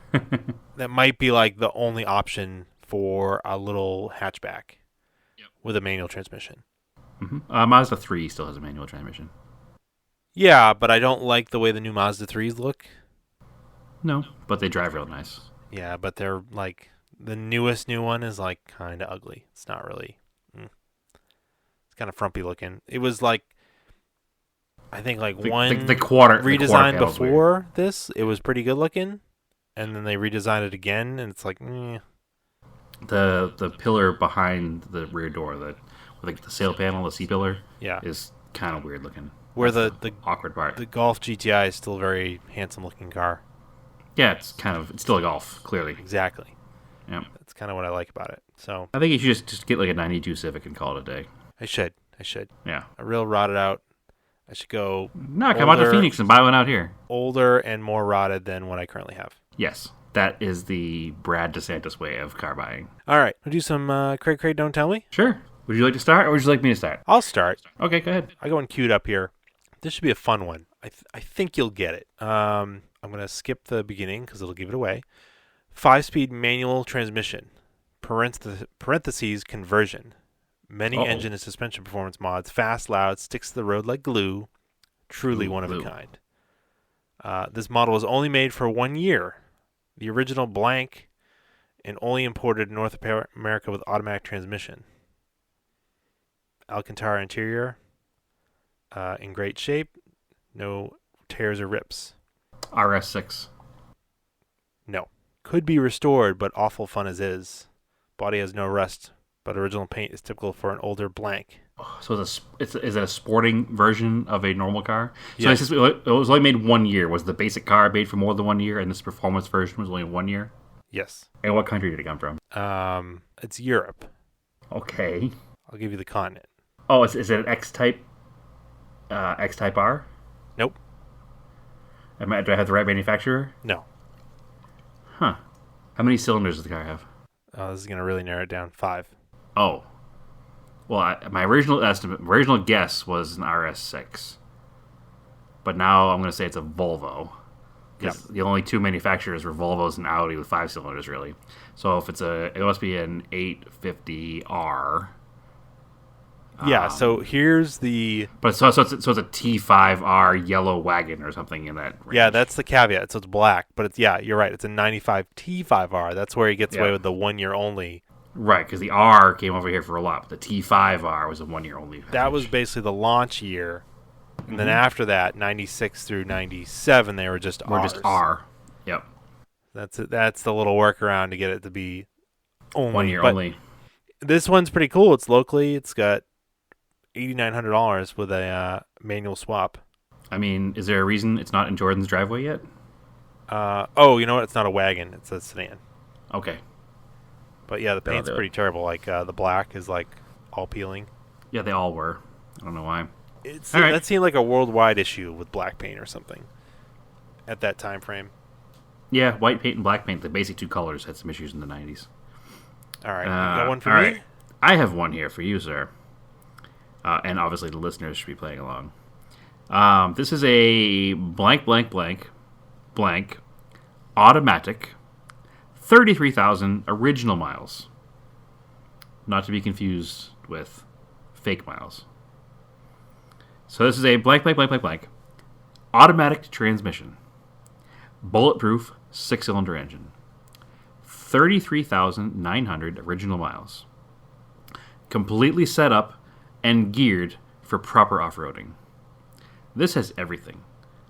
that might be like the only option for a little hatchback with a manual transmission. Mazda 3 still has a manual transmission. Yeah, but I don't like the way the new Mazda 3s look. No, but they drive real nice. Yeah, but they're like the newest new one is like kind of ugly. It's not really. It's kind of frumpy looking. It was like I think like one The quarter redesign panel's weird. before this. It was pretty good looking, and then they redesigned it again, and it's like, The pillar behind the rear door, the sail panel, the C pillar, yeah. is kind of weird looking. Where That's the awkward part. the Golf GTI is still a very handsome looking car. Yeah, it's still a Golf, clearly. Exactly. Yeah. That's kind of what I like about it. So I think you should just get like a '92 Civic and call it a day. I should. Yeah. A real rotted out. I should go No, come out to older- Phoenix and buy one out here. older and more rotted than what I currently have. Yes, that is the Brad DeSantis way of car buying. All right, we'll do some Craig, don't tell me. Sure. Would you like to start, or would you like me to start? I'll start. Okay, go ahead. I got one queued up here. This should be a fun one. I think you'll get it. I'm going to skip the beginning because it'll give it away. 5-speed manual transmission, parentheses conversion. Many engine and suspension performance mods. Fast, loud, sticks to the road like glue. Truly one of a kind. This model was only made for 1 year. The original blank and only imported in North America with automatic transmission. Alcantara interior. In great shape. No tears or rips. RS6. No. Could be restored, but awful fun as is. Body has no rust, but original paint is typical for an older blank. So is it a sporting version of a normal car? So Yes. it was only made 1 year. Was the basic car made for more than 1 year, and this performance version was only 1 year? Yes. And what country did it come from? It's Europe. Okay. I'll give you the continent. Oh, is it an X-Type? X-Type R? Nope. Do I have the right manufacturer? No. Huh. How many cylinders does the car have? This is going to really narrow it down. 5. Oh. Well, my original guess was an RS6. But now I'm going to say it's a Volvo. Because the only two manufacturers were Volvos and Audi with 5 cylinders, really. So if it must be an 850R. Yeah, so here's the... But so it's a T5R yellow wagon or something in that range. Yeah, that's the caveat. So it's black, but you're right. It's a 95 T5R. That's where he gets away with the 1 year only. Right, because the R came over here for a lot, but the T5R was a 1 year only. That was basically the launch year. And then after that, 96 through 97, they were just Rs. just R. Yep. That's the little workaround to get it to be only. 1 year But only. This one's pretty cool. It's locally. It's got $8,900 with a manual swap. I mean, is there a reason it's not in Jordan's driveway yet? You know what? It's not a wagon. It's a sedan. Okay. But yeah, the paint's pretty terrible. Like the black is like all peeling. Yeah, they all were. I don't know why. All right. That seemed like a worldwide issue with black paint or something at that time frame. Yeah, white paint and black paint, the basic two colors, had some issues in the 90s. All right. You got one for all me? right. I have one here for you, sir. And obviously the listeners should be playing along. This is a blank automatic 33,000 original miles. Not to be confused with fake miles. So this is a blank automatic transmission. Bulletproof 6-cylinder engine. 33,900 original miles. completely set up and geared for proper off-roading. This has everything,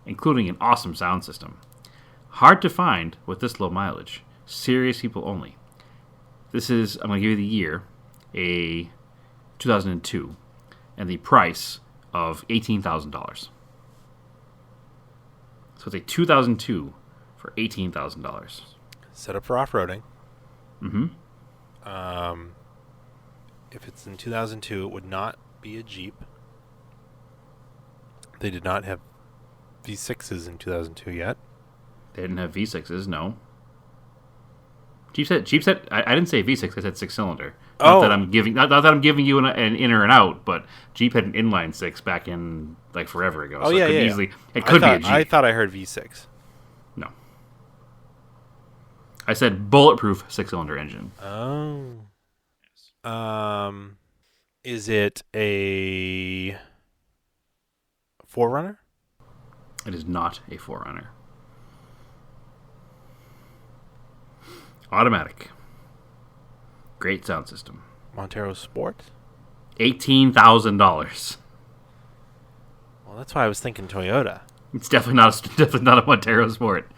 including an awesome sound system. Hard to find with this low mileage. Serious people only. This is, I'm going to give you the year, a 2002, and the price of $18,000. So it's a 2002 for $18,000. Set up for off-roading. Mm-hmm. If it's in 2002, it would not be a Jeep. They did not have V6s in 2002 yet. They didn't have V6s, no. Jeep said I didn't say V6, I said 6-cylinder. Not that I'm giving you an in or an out, but Jeep had an inline 6 back in like forever ago. Oh, so yeah, it could be a Jeep. I thought I heard V6. No. I said bulletproof 6-cylinder engine. Oh. Is it a 4Runner? It is not a 4Runner. Automatic. Great sound system. Montero Sport? $18,000. Well, that's why I was thinking Toyota. It's definitely not a Montero Sport.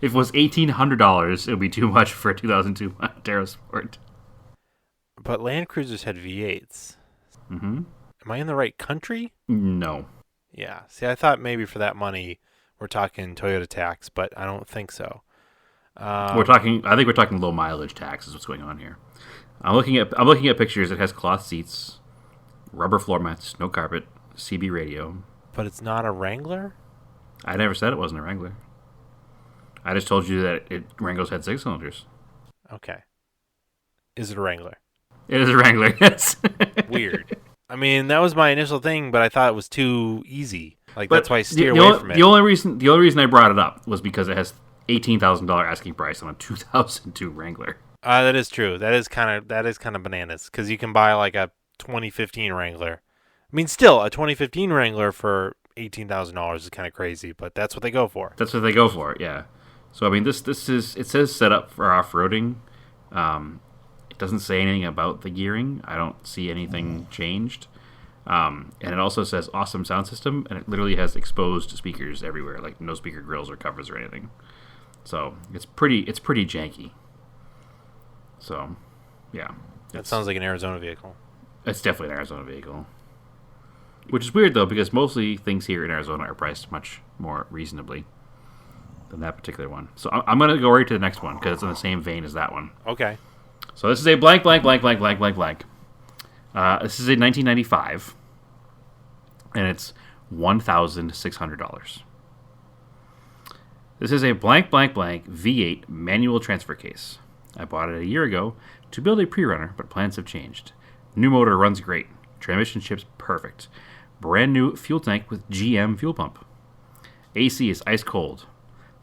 If it was $1,800, it would be too much for a 2002 Montero Sport. But Land Cruisers had V8s. Mm-hmm. Am I in the right country? No. Yeah. See, I thought maybe for that money we're talking Toyota tax, but I don't think so. I think we're talking low mileage tax is what's going on here. I'm looking at pictures. It has cloth seats, rubber floor mats, no carpet, CB radio. But it's not a Wrangler? I never said it wasn't a Wrangler. I just told you that Wranglers had 6 cylinders. Okay. Is it a Wrangler? It is a Wrangler, yes. Weird. I mean, that was my initial thing, but I thought it was too easy. That's why I steer away from it. The only reason I brought it up was because it has $18,000 asking price on a 2002 Wrangler. That is true. That is kind of bananas because you can buy like a 2015 Wrangler. I mean, still a 2015 Wrangler for $18,000 is kind of crazy, but that's what they go for. That's what they go for, yeah. So I mean, it says set up for off-roading. It doesn't say anything about the gearing. I don't see anything changed. And it also says awesome sound system, and it literally has exposed speakers everywhere, like no speaker grills or covers or anything. So it's pretty janky. So, yeah. That sounds like an Arizona vehicle. It's definitely an Arizona vehicle. Which is weird, though, because mostly things here in Arizona are priced much more reasonably than that particular one. So I'm going to go right to the next one, because it's in the same vein as that one. Okay. So this is a blank, blank, blank, blank, blank, blank, blank. This is a 1995, and it's $1,600. This is a blank, blank, blank V8 manual transfer case. I bought it a year ago to build a pre-runner, but plans have changed. New motor runs great. Transmission ship's perfect. Brand new fuel tank with GM fuel pump. AC is ice cold.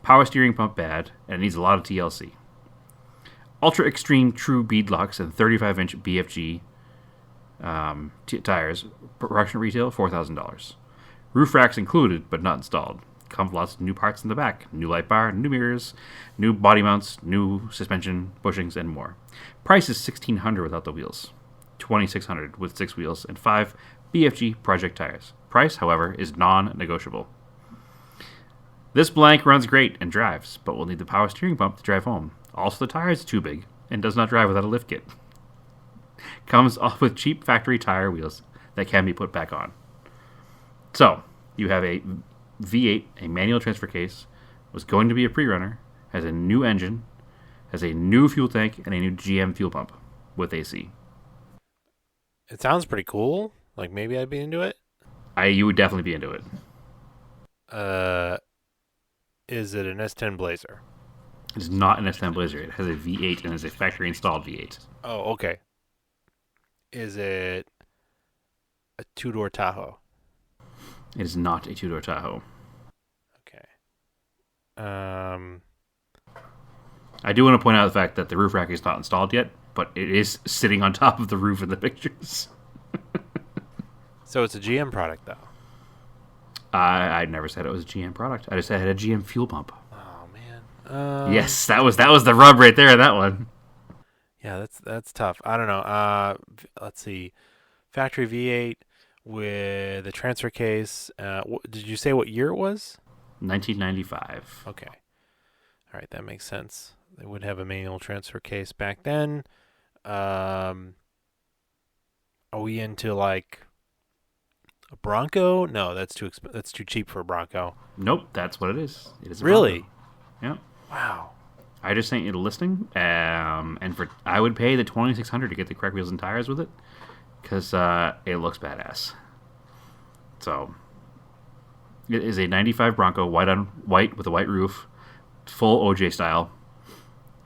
Power steering pump bad, and it needs a lot of TLC. Ultra extreme true beadlocks and 35-inch BFG tires. Production retail $4,000. Roof racks included, but not installed. Comes with lots of new parts in the back. New light bar, new mirrors, new body mounts, new suspension, bushings, and more. Price is $1,600 without the wheels. $2,600 with 6 wheels and 5 BFG project tires. Price, however, is non-negotiable. This blank runs great and drives, but will need the power steering pump to drive home. Also, the tires are too big and does not drive without a lift kit. Comes off with cheap factory tire wheels that can be put back on. So, you have a V8, a manual transfer case, was going to be a pre-runner, has a new engine, has a new fuel tank, and a new GM fuel pump with AC. It sounds pretty cool. Like, maybe I'd be into it. You would definitely be into it. Is it an S10 Blazer? It is not an S10 Blazer. It has a V8 and is a factory-installed V8. Oh, okay. Is it a two-door Tahoe? It is not a two-door Tahoe. Okay. I do want to point out the fact that the roof rack is not installed yet, but it is sitting on top of the roof in the pictures. So it's a GM product, though. I never said it was a GM product. I just said it had a GM fuel pump. Oh man. Yes, that was the rub right there. That one. Yeah, that's tough. I don't know. Let's see. Factory V8 with the transfer case. Did you say what year it was? 1995. Okay. All right, that makes sense. They would have a manual transfer case back then. Um, are we into like a Bronco? No, that's too cheap for a Bronco. Nope, that's what it is. It is a Bronco. Really? Yep. Wow. I just sent you the listing, and for I would pay the 2,600 to get the correct wheels and tires with it, because it looks badass. So it is a '95 Bronco, white on white with a white roof, full OJ style,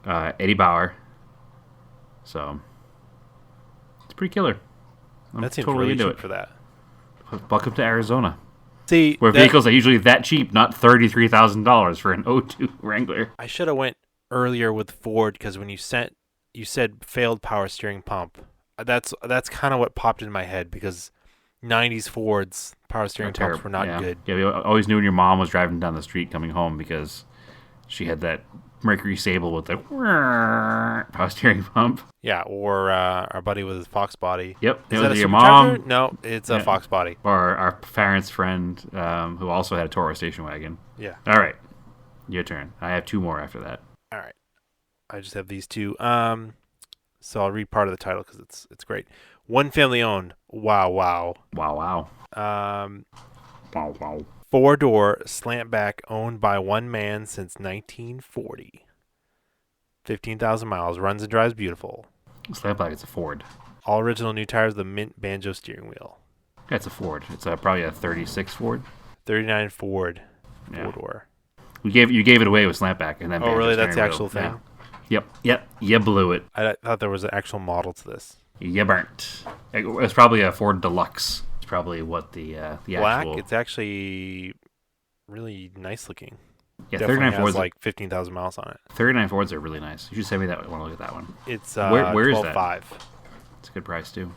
Eddie Bauer. So it's pretty killer. I'm That seems totally really into cheap it. for that. Welcome to Arizona, See, where vehicles are usually that cheap, not $33,000 for an '02 Wrangler. I should have went earlier with Ford because when you said failed power steering pump. That's kind of what popped in my head because '90s Fords power steering pumps were not yeah. good. Yeah, we always knew when your mom was driving down the street coming home because she had that Mercury Sable with the power steering pump. Yeah, or our buddy with his Fox body. Yep. Is It that was a your supercharger? mom. No, it's a Yeah. Fox body. Or our parents' friend who also had a Toro station wagon. Yeah. All right. Your turn. I have two more after that. All right. I just have these two. So I'll read part of the title because it's great. One family owned. Wow, wow. Wow. Um, Wow. 4-door slant back owned by one man since 1940. 15,000 miles. Runs and drives beautiful. Slapback is a Ford. All original new tires. The mint banjo steering wheel. Yeah, it's a Ford. It's probably a 36 Ford. 39 Ford. Yeah. 4-door. You gave it away with slapback and then. Oh, really? That's the steering actual wheel. thing? Yeah. Yep. You blew it. I thought there was an actual model to this. You burnt. It was probably a Ford Deluxe. It's probably what the Black. actual. It's actually really nice looking. Yeah, Definitely 39 has Fords. like 15,000 miles on it. 39 Fords are really nice. You should send me that. I want to look at that one. It's Where is that? 12.5. It's a good price too.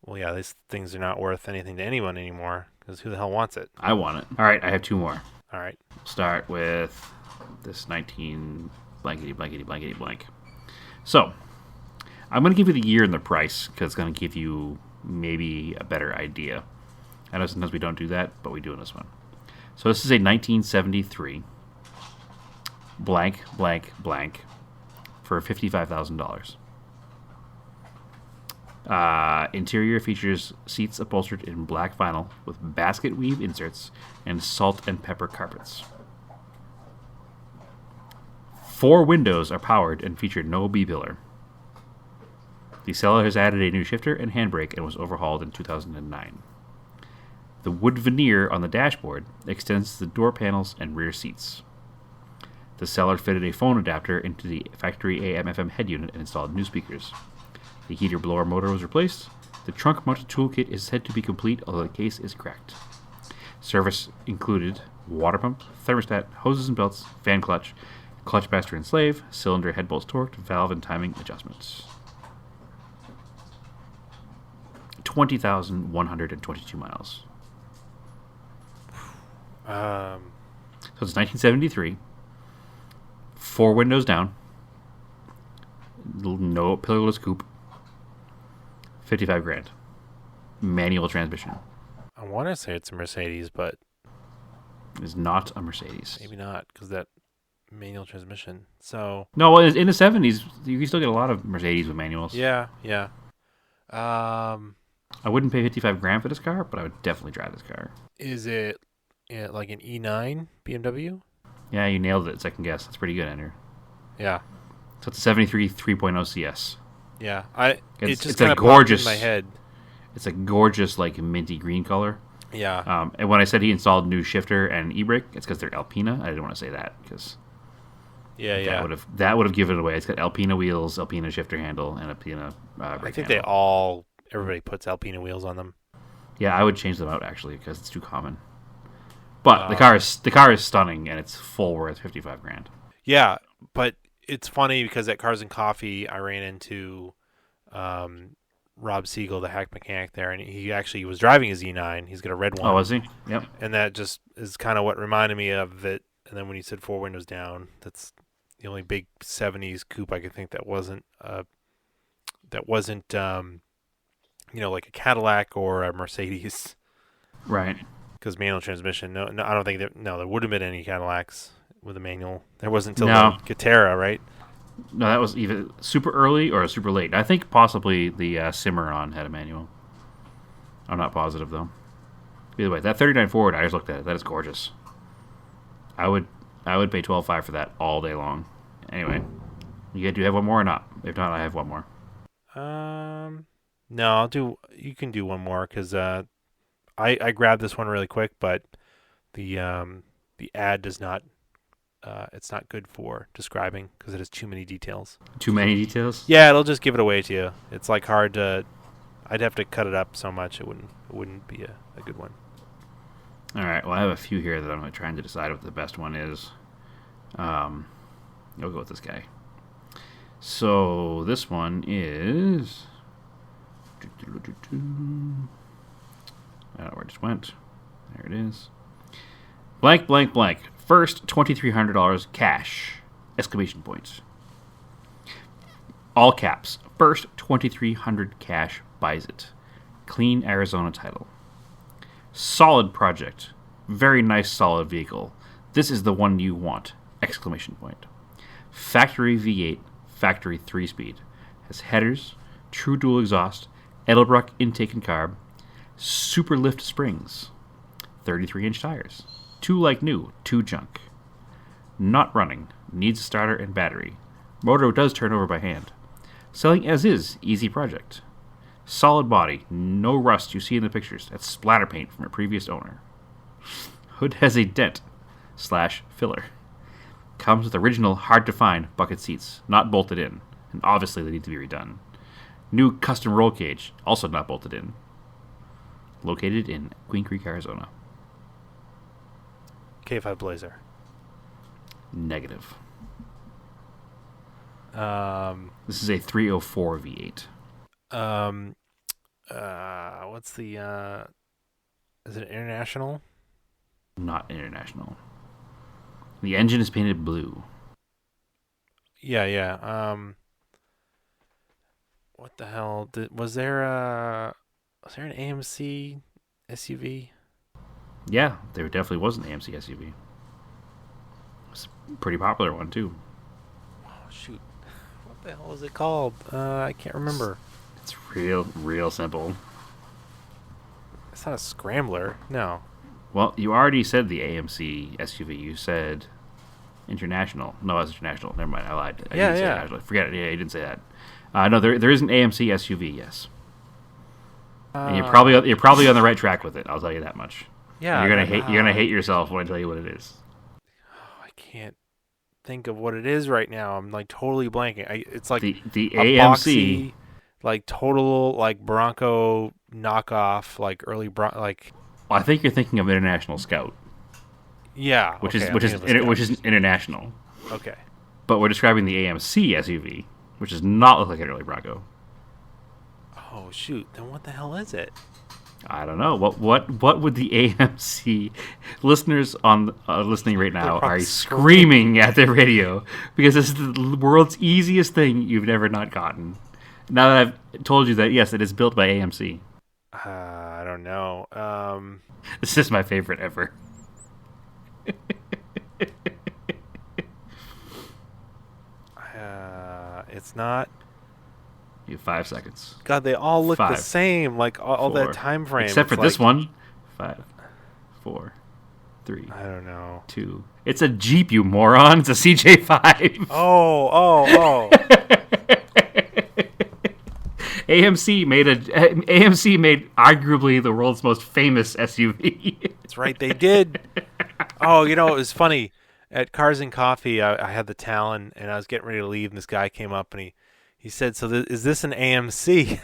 Well, yeah, these things are not worth anything to anyone anymore because who the hell wants it? I want it. All right, I have two more. All right. Start with this 19 blankety blank. So, I'm going to give you the year and the price because it's going to give you maybe a better idea. I know sometimes we don't do that, but we do in this one. So this is a 1973 blank for $55,000. Interior features seats upholstered in black vinyl with basket weave inserts and salt and pepper carpets. 4 windows are powered and feature no B-pillar. The seller has added a new shifter and handbrake and was overhauled in 2009. The wood veneer on the dashboard extends to the door panels and rear seats. The seller fitted a phone adapter into the factory AM/FM head unit and installed new speakers. The heater blower motor was replaced. The trunk-mounted toolkit is said to be complete, although the case is cracked. Service included water pump, thermostat, hoses and belts, fan clutch master and slave, cylinder head bolts torqued, valve and timing adjustments. 20,122 miles. So it's 1973. 4 windows down. No pillarless coupe. 55 grand. Manual transmission. I want to say it's a Mercedes, but It is not a Mercedes. maybe not because that manual transmission. So No, well, in the 70s, you can still get a lot of Mercedes with manuals. yeah. I wouldn't pay 55 grand for this car, but I would definitely drive this car. Is it like an E9 BMW? Yeah, you nailed it. Second guess. That's pretty good, Andrew. Yeah. So it's a 73 3.0 CS. Yeah. It It's just a kind of gorgeous- in my head. It's a gorgeous, like, minty green color. Yeah. And when I said he installed new shifter and e-brake, it's because they're Alpina. I didn't want to say that because Yeah. that would have given it away. It's got Alpina wheels, Alpina shifter handle, and Alpina brake I think handle. everybody puts Alpina wheels on them. Yeah, I would change them out actually because it's too common. But the car is stunning and it's full worth 55 grand. Yeah, but it's funny because at Cars and Coffee, I ran into Rob Siegel, the hack mechanic there, and he actually was driving his E9. He's got a red one. Oh, was he? Yep. And that just is kind of what reminded me of it. And then when you said 4 windows down, that's the only big 70s coupe I could think that wasn't a that wasn't like a Cadillac or a Mercedes. Right. Because manual transmission. No, I don't think there would have been any Cadillacs with a manual. There wasn't until No. the Catera, right? No, that was either super early or super late. I think possibly the Cimarron had a manual. I'm not positive though. Either way, that 39 Ford, I just looked at it. That is gorgeous. I would pay $12,500 for that all day long. Anyway, do you have one more or not? If not, I have one more. No, you can do one more because I grabbed this one really quick, but the ad does not. It's not good for describing because it has too many details. Too many details? Yeah, it'll just give it away to you. It's like hard to. I'd have to cut it up so much it wouldn't be a good one. All right. Well, I have a few here that I'm trying to decide what the best one is. I'll go with this guy. So this one is. I don't know where it just went. There it is. Blank, blank, blank. First $2,300 cash! Exclamation points. All caps. First $2,300 cash buys it. Clean Arizona title. Solid project. Very nice solid vehicle. This is the one you want! Exclamation point. Factory V8, factory 3-speed. Has headers, true dual exhaust, Edelbrock intake and carb, super lift springs, 33-inch tires. 2 like new, 2 junk. Not running. Needs a starter and battery. Motor does turn over by hand. Selling as is. Easy project. Solid body. No rust you see in the pictures. That's splatter paint from a previous owner. Hood has a dent / filler. Comes with original hard to find bucket seats. Not bolted in. And obviously they need to be redone. New custom roll cage. Also not bolted in. Located in Queen Creek, Arizona. K5 Blazer. Negative. This is a 304 V8. What's the is it international? Not international. The engine is painted blue. Yeah. What the hell? Was there an AMC SUV? Yeah, there definitely was an AMC SUV. It's a pretty popular one, too. Oh, shoot. What the hell is it called? I can't remember. It's real simple. It's not a Scrambler. No. Well, you already said the AMC SUV. You said international. No, it's international. Never mind. I lied. I didn't say international. Forget it. Yeah, you didn't say that. No, there is an AMC SUV, yes. And you're probably on the right track with it. I'll tell you that much. Yeah, and you're gonna hate yourself when I tell you what it is. I can't think of what it is right now. I'm like totally blanking. It's like the a AMC, boxy, like total like Bronco knockoff, like early like. Well, I think you're thinking of International Scout. Yeah, which is international. Okay, but we're describing the AMC SUV, which does not look like an early Bronco. Oh shoot! Then what the hell is it? I don't know. What would the AMC listeners on listening right now are screaming at their radio because this is the world's easiest thing you've never not gotten. Now that I've told you that, yes, it is built by AMC. I don't know. This is my favorite ever. It's not. You have 5 seconds. God, they all look the same. Like all that time frame. Except for this one. 5, 4, 3. I don't know. 2. It's a Jeep, you moron. It's a CJ5. Oh. AMC made arguably the world's most famous SUV. That's right, they did. Oh, it was funny. At Cars and Coffee, I had the Talon, and I was getting ready to leave, and this guy came up, and he said, "So is this an AMC?"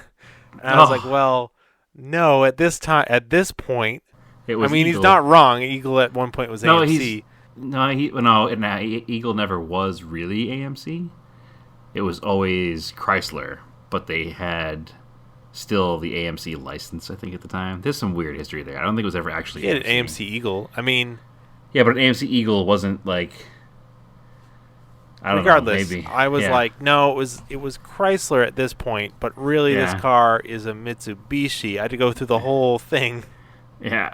And I was like, "Well, no. At this point, it was. I mean, Eagle. He's not wrong. Eagle at one point was AMC. Eagle never was really AMC. It was always Chrysler, but they had still the AMC license, I think, at the time. There's some weird history there. I don't think it was ever actually AMC. An AMC Eagle. I mean, yeah, but an AMC Eagle wasn't like. I don't know. Regardless, Maybe. I was Yeah. like, no, it was Chrysler at this point, but really this Yeah. car is a Mitsubishi. I had to go through the whole thing. Yeah.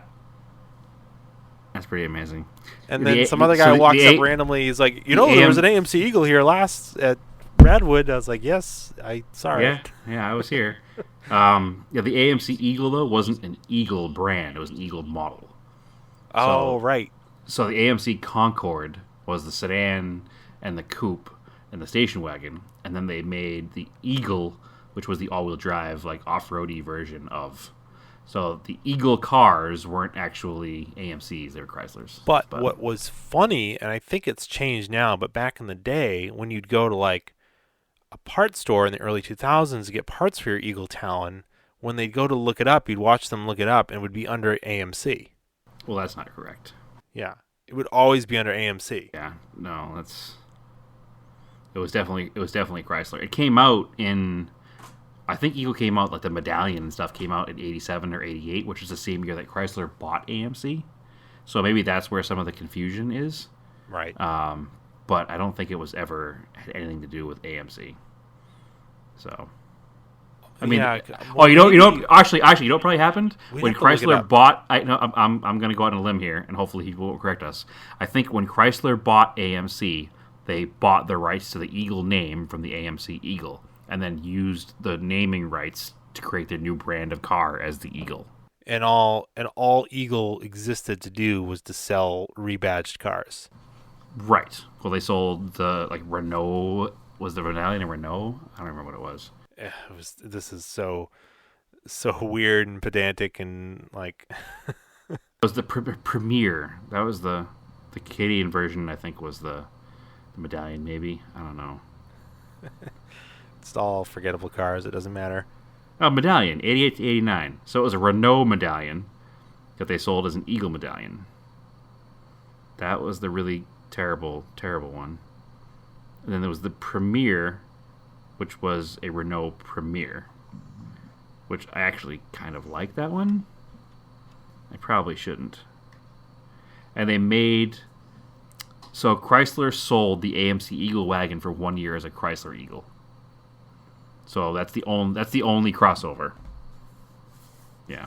That's pretty amazing. And then some The other so guy the walks up A randomly. He's like, the there was an AM. AMC Eagle here last at Redwood. I was like, yes, I saw it. Yeah, I was here. Yeah, the AMC Eagle though wasn't an Eagle brand; it was an Eagle model. Oh, So, right. so the AMC Concorde was the sedan and the coupe and the station wagon, and then they made the Eagle, which was the all-wheel drive, like off-roady version of. So the Eagle cars weren't actually AMCs; they were Chryslers. But what was funny, and I think it's changed now, but back in the day, when you'd go to like a parts store in the early 2000s to get parts for your Eagle Talon, when they'd go to look it up, you'd watch them look it up, and it would be under AMC. Well, that's not correct. Yeah, it would always be under AMC. Yeah, no, that's. It was definitely Chrysler. It came out in. I think Eagle came out, like the Medallion and stuff came out in 87 or 88, which is the same year that Chrysler bought AMC. So maybe that's where some of the confusion is. Right. But I don't think it was ever had anything to do with AMC. So, I mean, Yeah, oh, actually, you know what probably happened We'd when have to look it Chrysler up. bought. I'm going to go out on a limb here, and hopefully he will correct us. I think when Chrysler bought AMC, they bought the rights to the Eagle name from the AMC Eagle, and then used the naming rights to create their new brand of car as the Eagle. And all Eagle existed to do was to sell rebadged cars. Right. Well, they sold the Renault. Was the Renallion a Renault? I don't remember what it was. This is so weird and pedantic and like It was the Premier. That was the Canadian version. I think was the Medallion. Maybe, I don't know. it's all forgettable cars. It doesn't matter. Oh, Medallion, 88 to 89. So it was a Renault Medallion that they sold as an Eagle Medallion. That was the really terrible one. And then there was the Premier, which was a Renault Premier, which I actually kind of like that one. I probably shouldn't. And they made... So Chrysler sold the AMC Eagle wagon for 1 year as a Chrysler Eagle. So that's the only crossover. Yeah.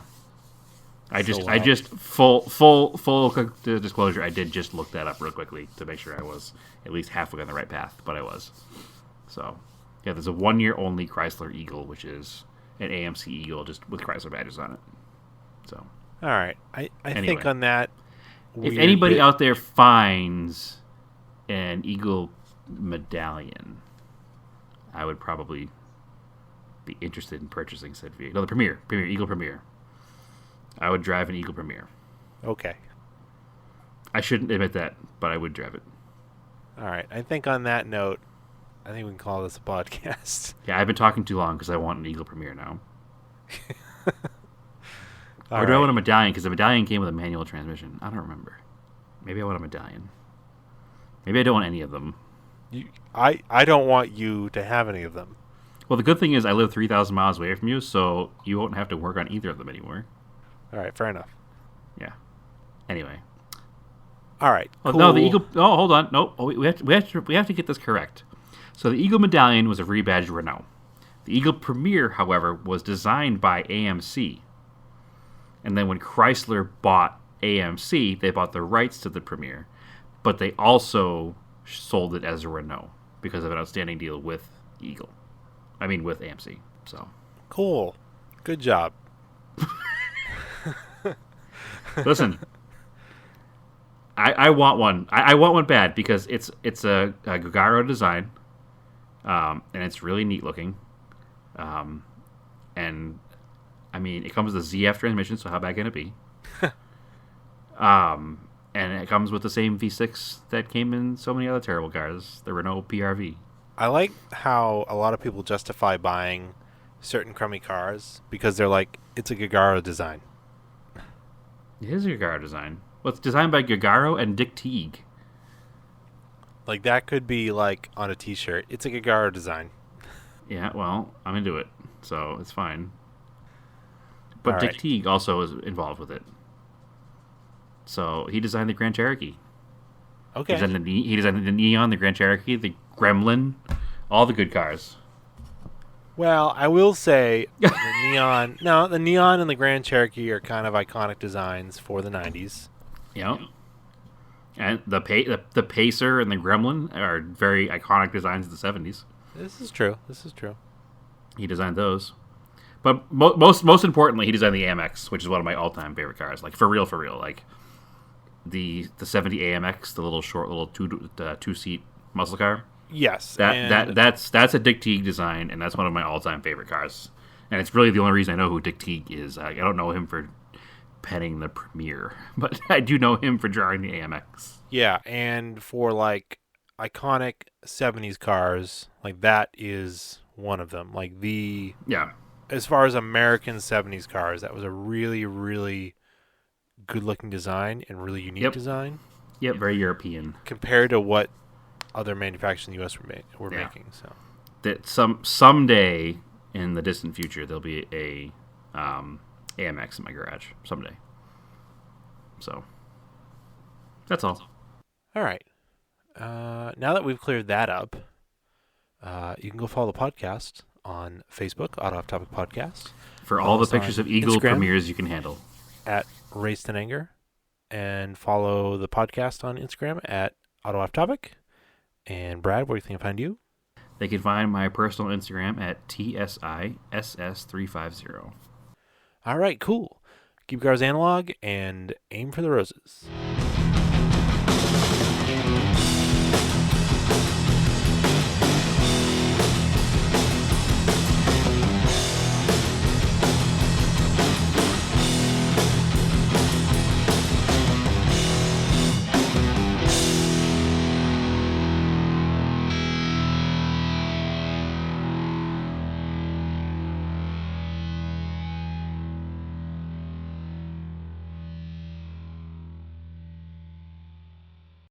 I just full disclosure, I did just look that up real quickly to make sure I was at least halfway on the right path, but I was. So, yeah, there's a 1 year only Chrysler Eagle, which is an AMC Eagle just with Chrysler badges on it. So, All right. I Anyway. think on that if anybody out there finds an Eagle Medallion, I would probably be interested in purchasing said vehicle. No, the Premier, Eagle Premier. I would drive an Eagle Premier. Okay. I shouldn't admit that, but I would drive it. All right. I think on that note, I think we can call this a podcast. Yeah, I've been talking too long because I want an Eagle Premier now. All Or do I right. want a Medallion? Because the Medallion came with a manual transmission. I don't remember. Maybe I want a Medallion. Maybe I don't want any of them. I don't want you to have any of them. Well, the good thing is I live 3,000 miles away from you, so you won't have to work on either of them anymore. All right. Fair enough. Yeah. Anyway. All right. Oh, Cool. no, the Eagle... Oh, hold on. No, we have to get this correct. So the Eagle Medallion was a rebadged Renault. The Eagle Premier, however, was designed by AMC. And then when Chrysler bought AMC, they bought the rights to the Premier, but they also sold it as a Renault because of an outstanding deal with Eagle. I mean, with AMC. So Cool. Good job. listen, I want one. I want one bad because it's a Gagaro design, and it's really neat looking. And I mean, it comes with a ZF transmission, so how bad can it be? And it comes with the same V6 that came in so many other terrible cars, the Renault PRV. I like how a lot of people justify buying certain crummy cars because they're like, it's a Gagaro design. It is a Gagaro design. Well, it's designed by Gagaro and Dick Teague. Like, that could be like on a t-shirt. It's a Gagaro design. Yeah, well, I'm into it, so it's fine. But All Dick right. Teague also is involved with it. So he designed the Grand Cherokee. Okay. He designed the Neon, the Grand Cherokee, the Gremlin, all the good cars. Well, I will say the neon. No, the neon and the Grand Cherokee are kind of iconic designs for the '90s. You know, and the Pacer and the Gremlin are very iconic designs of the '70s. This is true. This is true. He designed those. But most importantly, he designed the AMX, which is one of my all time favorite cars. Like for real, like the '70 AMX, the little short little two seat muscle car. Yes, That's a Dick Teague design, and that's one of my all time favorite cars. And it's really the only reason I know who Dick Teague is. I don't know him for penning the Premier, but I do know him for drawing the AMX. yeah, and for like iconic '70s cars, like that is one of them. Like the Yeah, as far as American '70s cars, that was a really, really good looking design and really unique design. yep, very European. Compared to what other manufacturers in the U.S. were Yeah. making. So That someday in the distant future there'll be a AMX in my garage someday. So that's all. all right. Now that we've cleared that up, you can go follow the podcast on Facebook, Auto Off Topic Podcast. For Follow all the us pictures on of Eagle Instagram premieres you can handle. at Raced in Anger, and follow the podcast on Instagram at Auto Off Topic. And Brad, where do you think I find you? They can find my personal Instagram at TSISS350. All right, cool. Keep your cars analog and aim for the roses.